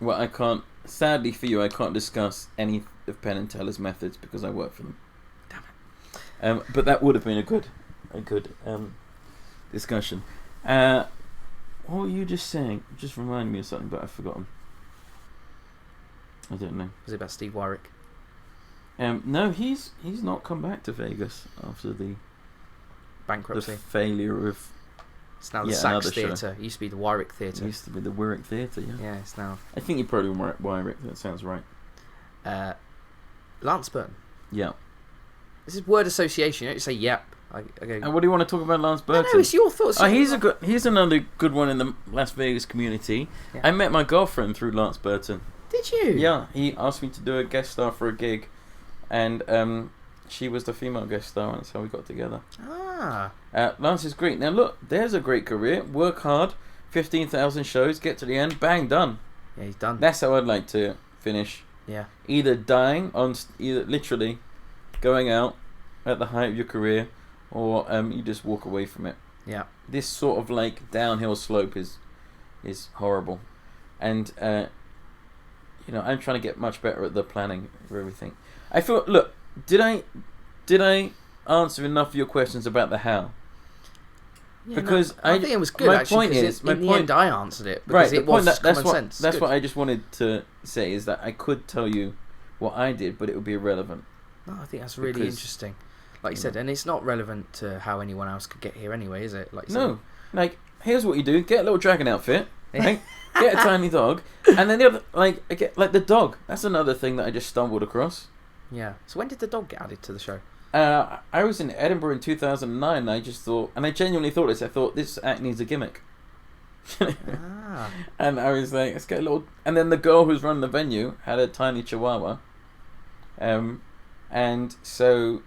Well, I can't. Sadly for you, I can't discuss any of Penn and Teller's methods because I work for them. Damn it. But that would have been a good discussion. What were you just saying? Just remind me of something, but I've forgotten. I don't know. Was it about Steve Wyrick? No, he's not come back to Vegas after the bankruptcy, failure of. It's now the Saks Theatre. It used to be the Wyrick Theatre. It used to be the Wyrick Theatre, yeah. Yeah, it's now. I think you probably Wyrick. That sounds right. Lance Burton. Yeah. This is word association. You don't say yep. I go. And what do you want to talk about, Lance Burton? No, it's your thoughts. He's another good one in the Las Vegas community. Yeah. I met my girlfriend through Lance Burton. Did you? Yeah, he asked me to do a guest star for a gig, and She was the female guest star, and that's how we got together. Ah. Lance is great. Now look, there's a great career. Work hard, 15,000 shows, get to the end, bang, done. Yeah, he's done. That's how I'd like to finish. Yeah. Either dying either literally going out at the height of your career, or you just walk away from it. Yeah. This sort of like downhill slope is horrible, and I'm trying to get much better at the planning of everything. I feel. Look, did I answer enough of your questions about the how? Yeah, because I think it was good. My actually, point is, in the end, I answered it because right. it was common sense. That's Good. what I just wanted to say, is that I could tell you what I did, but it would be irrelevant. No, I think that's really interesting. Like you said, and it's not relevant to how anyone else could get here anyway, is it? Like you no, said. like here's what you do: get a little dragon outfit, right? Get a tiny dog, and then the other, I get the dog. That's another thing that I just stumbled across. Yeah. So when did the dog get added to the show? I was in Edinburgh in 2009. And I just thought, and I genuinely thought this. I thought this act needs a gimmick. And I was like, let's get a little. And then the girl who's running the venue had a tiny chihuahua. And so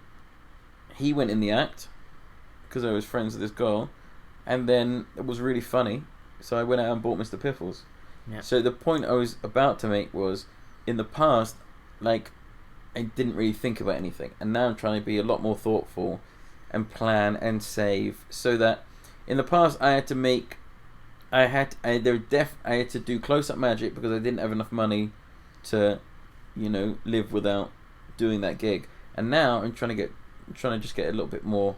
he went in the act because I was friends with this girl, and then it was really funny. So I went out and bought Mr Piffles. Yeah. So the point I was about to make was, in the past, like, I didn't really think about anything, and now I'm trying to be a lot more thoughtful and plan and save, so that in the past I had to do close-up magic because I didn't have enough money to, live without doing that gig. And now I'm trying to just get a little bit more,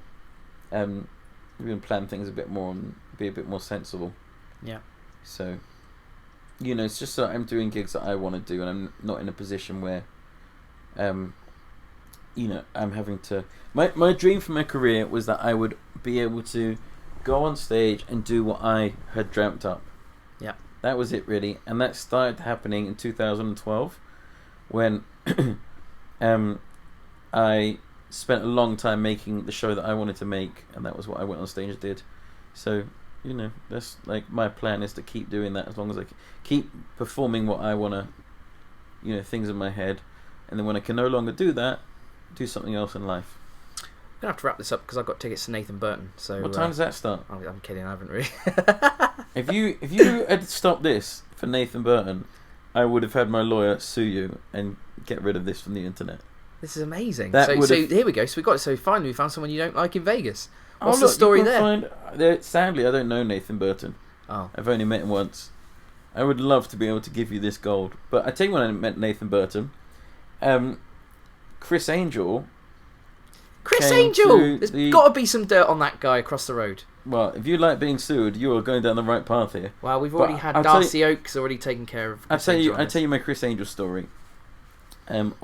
plan things a bit more and be a bit more sensible. Yeah. So, it's just that I'm doing gigs that I want to do, and I'm not in a position where, I'm having to. My dream for my career was that I would be able to go on stage and do what I had dreamt up. Yeah. That was it, really, and that started happening in 2012, when, I spent a long time making the show that I wanted to make, and that was what I went on stage and did. So, that's like my plan, is to keep doing that as long as I keep performing what I want to, things in my head, and then when I can no longer do that, do something else in life. I'm gonna have to wrap this up because I've got tickets to Nathan Burton. So what time does that start? I'm kidding, I haven't really. If you had stopped this for Nathan Burton, I would have had my lawyer sue you and get rid of this from the internet. This is amazing. That So here we go. So finally we found someone you don't like in Vegas. What's look, the story there? Sadly, I don't know Nathan Burton. Oh. I've only met him once. I would love to be able to give you this gold, but I tell you when I met Nathan Burton. Chris Angel. Chris Angel! There's got to be some dirt on that guy across the road. Well, if you like being sued, you are going down the right path here. Well, we've already had Darcy Oakes already taken care of. I'll tell you my Chris Angel story. And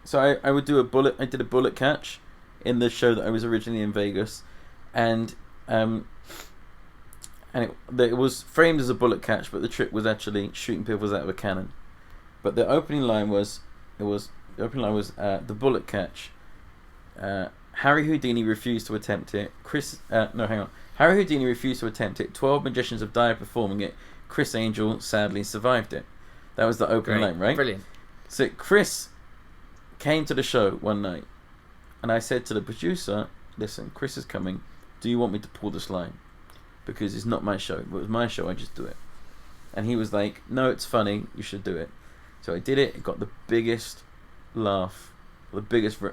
so I would do I did a bullet catch in the show that I was originally in Vegas, and it was framed as a bullet catch, but the trick was actually shooting Piffles out of a cannon. But the opening line was the bullet catch. Harry Houdini refused to attempt it. Harry Houdini refused to attempt it. 12 magicians have died performing it. Chris Angel sadly survived it. That was the opening line, right? Brilliant. So Chris came to the show one night, and I said to the producer, "Listen, Chris is coming. Do you want me to pull this line? Because it's not my show. If it was my show, I'd just do it." And he was like, "No, it's funny. You should do it." So I did it. It got the biggest laugh. Got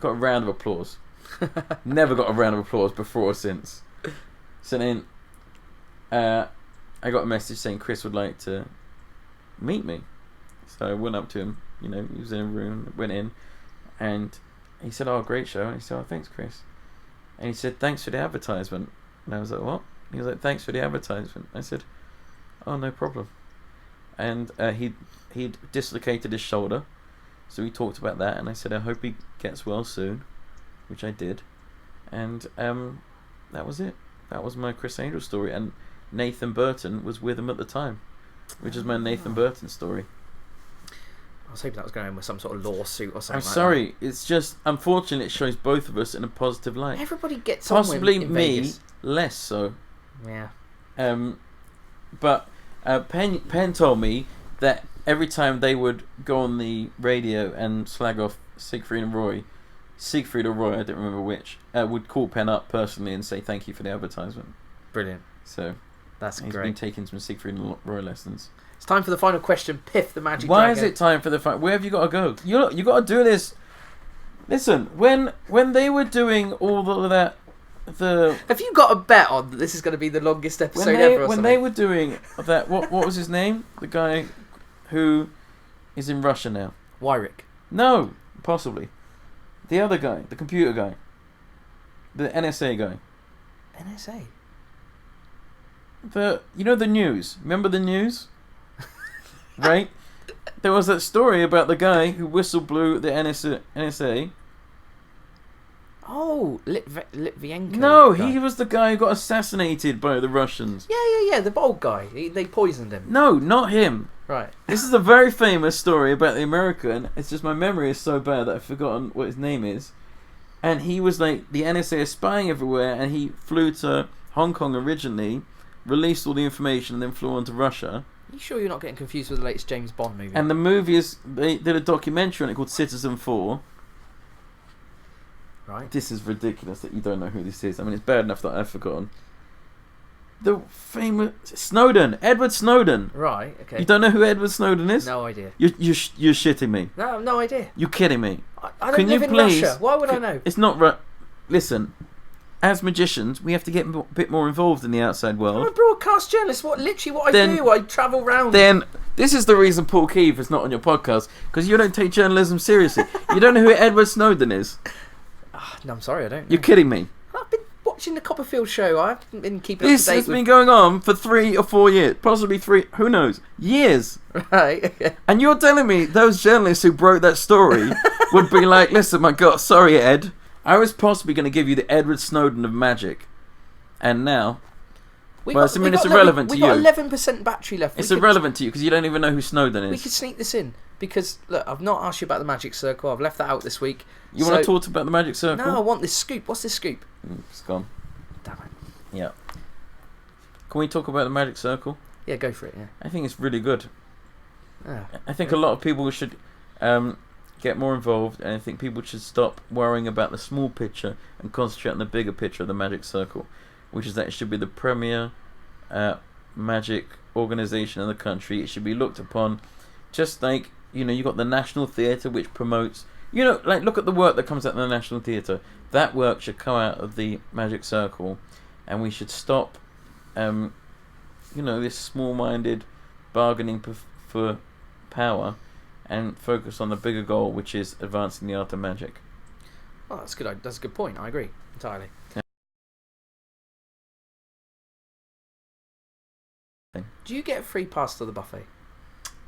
a round of applause. Never got a round of applause before or since. So then I got a message saying Chris would like to meet me. So I went up to him. He was in a room. Went in, and he said, "Oh, great show." And he said, "Oh, thanks, Chris." And he said, "Thanks for the advertisement." And I was like, "What?" He was like, "Thanks for the advertisement." I said, "Oh, no problem." And he'd dislocated his shoulder, so we talked about that. And I said, "I hope he gets well soon," which I did. And that was it. That was my Chris Angel story. And Nathan Burton was with him at the time, which is my Nathan Burton story. I was hoping that was going with some sort of lawsuit or something. I'm sorry. It's just, unfortunately, it shows both of us in a positive light. Everybody gets possibly on in me Vegas. Less so. Yeah. But Penn told me that every time they would go on the radio and slag off Siegfried or Roy, I don't remember which, would call Penn up personally and say thank you for the advertisement. Brilliant. So That's he's great. been taking some Siegfried and Roy lessons. It's time for the final question. Piff the Magic Why Dragon. is it time for the fight? Where have you got to go? You got to do this. Listen, when they were doing all of that, Have you got a bet on that this is going to be the longest episode ever? Or when something? they were doing that, what was his name? The guy who is in Russia now. Wyrick. No, possibly. The other guy, the computer guy, the NSA guy. NSA. The news. Remember the news? Right? There was that story about the guy who whistle blew the NSA. Oh, Litvinenko. No, guy. he was the guy who got assassinated by the Russians. Yeah, the bald guy. They poisoned him. No, not him. Right. This is a very famous story about the American. It's just my memory is so bad that I've forgotten what his name is. And he was like, the NSA is spying everywhere, and he flew to Hong Kong originally, released all the information, and then flew on to Russia. Are you sure you're not getting confused with the latest James Bond movie? And the movie is, they did a documentary on it called Citizen 4. Right. This is ridiculous that you don't know who this is. I mean, it's bad enough that I've forgotten. The famous Snowden, Edward Snowden. Right. Okay. You don't know who Edward Snowden is? No idea. You're shitting me. No, no idea. You're kidding me. I don't live in Russia. Why would I know? It's not right. Listen, as magicians, we have to get a bit more involved in the outside I'm world. a broadcast journalist. What I Then- do? I travel round. Then this is the reason Paul Keefe is not on your podcast, because you don't take journalism seriously. You don't know who Edward Snowden is. No, I'm sorry, I don't. You're kidding me. I've been watching the Copperfield show. I haven't been keeping This up to date has with... been going on for 3 or 4 years, possibly 3. Who knows? Years. Right. Okay. And you're telling me those journalists who broke that story would be like, listen, my God, sorry, Ed. I was possibly going to give you the Edward Snowden of magic. And now, it's irrelevant to you. We've got 11% battery left. It's irrelevant to you because you don't even know who Snowden We is. could sneak this in. Because, look, I've not asked you about the Magic Circle. I've left that out this week. You want to talk about the Magic Circle? No, I want this scoop. What's this scoop? It's gone. Damn it. Yeah. Can we talk about the Magic Circle? Yeah, go for it, yeah. I think it's really good. Ah, I think a lot of people should get more involved, and I think people should stop worrying about the small picture and concentrate on the bigger picture of the Magic Circle, which is that it should be the premier magic organisation in the country. It should be looked upon just like, you got the National Theatre, which promotes, look at the work that comes out of the National Theatre. That work should come out of the Magic Circle, and we should stop this small-minded bargaining for power and focus on the bigger goal, which is advancing the art of magic. Well, that's good. That's a good point. I agree entirely. Yeah. Do you get a free pass to the buffet?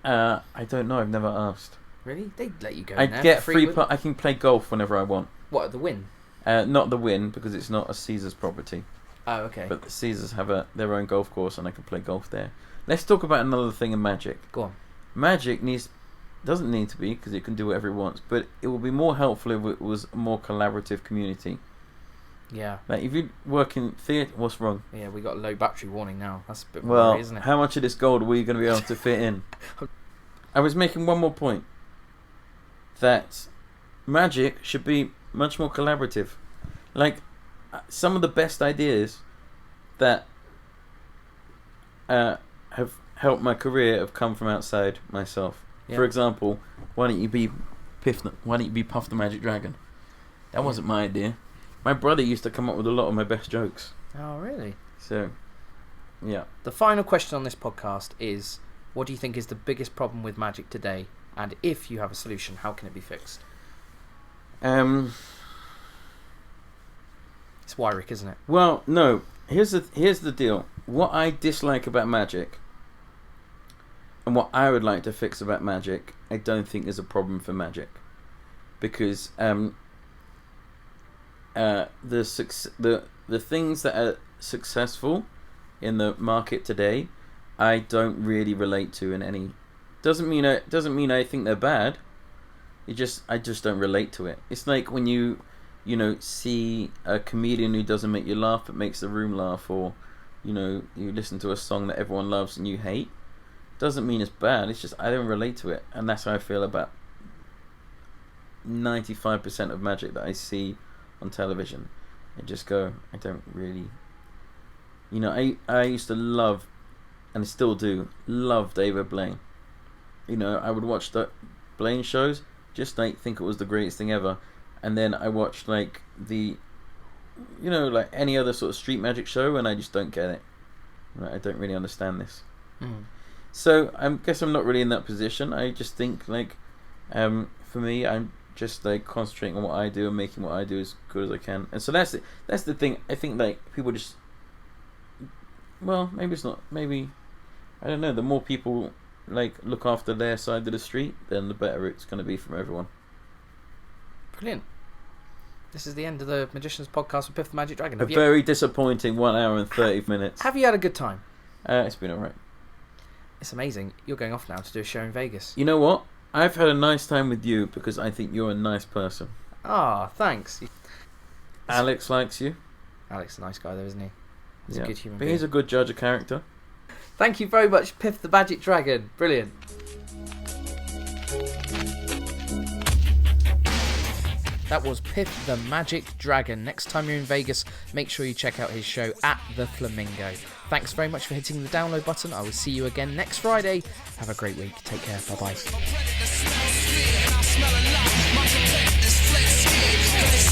I don't know. I've never asked. Really? They'd let you go. I in there get for free. wouldn't I can play golf whenever I want. What, at the Win? Not the Win, because it's not a Caesar's property. Oh, okay. But the Caesars have their own golf course, and I can play golf there. Let's talk about another thing in magic. Go on. Magic doesn't need to be, because it can do whatever it wants, but it would be more helpful if it was a more collaborative community. Yeah. Like if you work in theatre, what's wrong? Yeah, we got a low battery warning now. That's a bit Well, worry, isn't it? how much of this gold were you going to be able to fit in? I was making one more point. That magic should be much more collaborative. Like, some of the best ideas that have helped my career have come from outside myself. Yeah. For example, why don't you be Puff the Magic Dragon? That wasn't my idea. My brother used to come up with a lot of my best jokes. Oh, really? So, yeah. The final question on this podcast is, what do you think is the biggest problem with magic today? And if you have a solution, how can it be fixed? It's Wyrick, isn't it? Well, no. Here's the deal. What I dislike about magic, and what I would like to fix about magic, I don't think is a problem for magic, because the things that are successful in the market today, I don't really relate to in any. Doesn't mean I think they're bad. I just don't relate to it. It's like when you see a comedian who doesn't make you laugh but makes the room laugh, or you listen to a song that everyone loves and you hate. doesn't mean it's bad. It's just I don't relate to it, and that's how I feel about 95% of magic that I see on television. I just go, I don't really, you know, I used to love, and I still do, love David Blaine. You know, I would watch the Blaine shows, just like think it was the greatest thing ever, and then I watched like the, you know, like any other sort of street magic show, and I just don't get it. Right, I don't really understand this. So I guess I'm not really in that position. I just think like, for me, I'm just like concentrating on what I do and making what I do as good as I can. And so that's the thing. I think like people just, well, maybe it's not. Maybe I don't know. The more people like look after their side of the street, then the better it's going to be from everyone. Brilliant. This is the end of the Magicians podcast with Piff the Magic Dragon. Very disappointing 1 hour and 30 minutes. Have you had a good time? It's been alright. It's amazing. You're going off now to do a show in Vegas. You know what? I've had a nice time with you because I think you're a nice person. Ah, thanks. Alex likes you. Alex is a nice guy though, isn't he? He's a good human but being. he's a good judge of character. Thank you very much, Piff the Magic Dragon. Brilliant. That was Piff the Magic Dragon. Next time you're in Vegas, make sure you check out his show at the Flamingo. Thanks very much for hitting the download button. I will see you again next Friday. Have a great week. Take care. Bye-bye.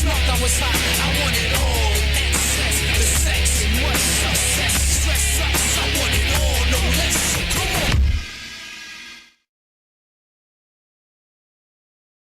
I was hot, I want it all.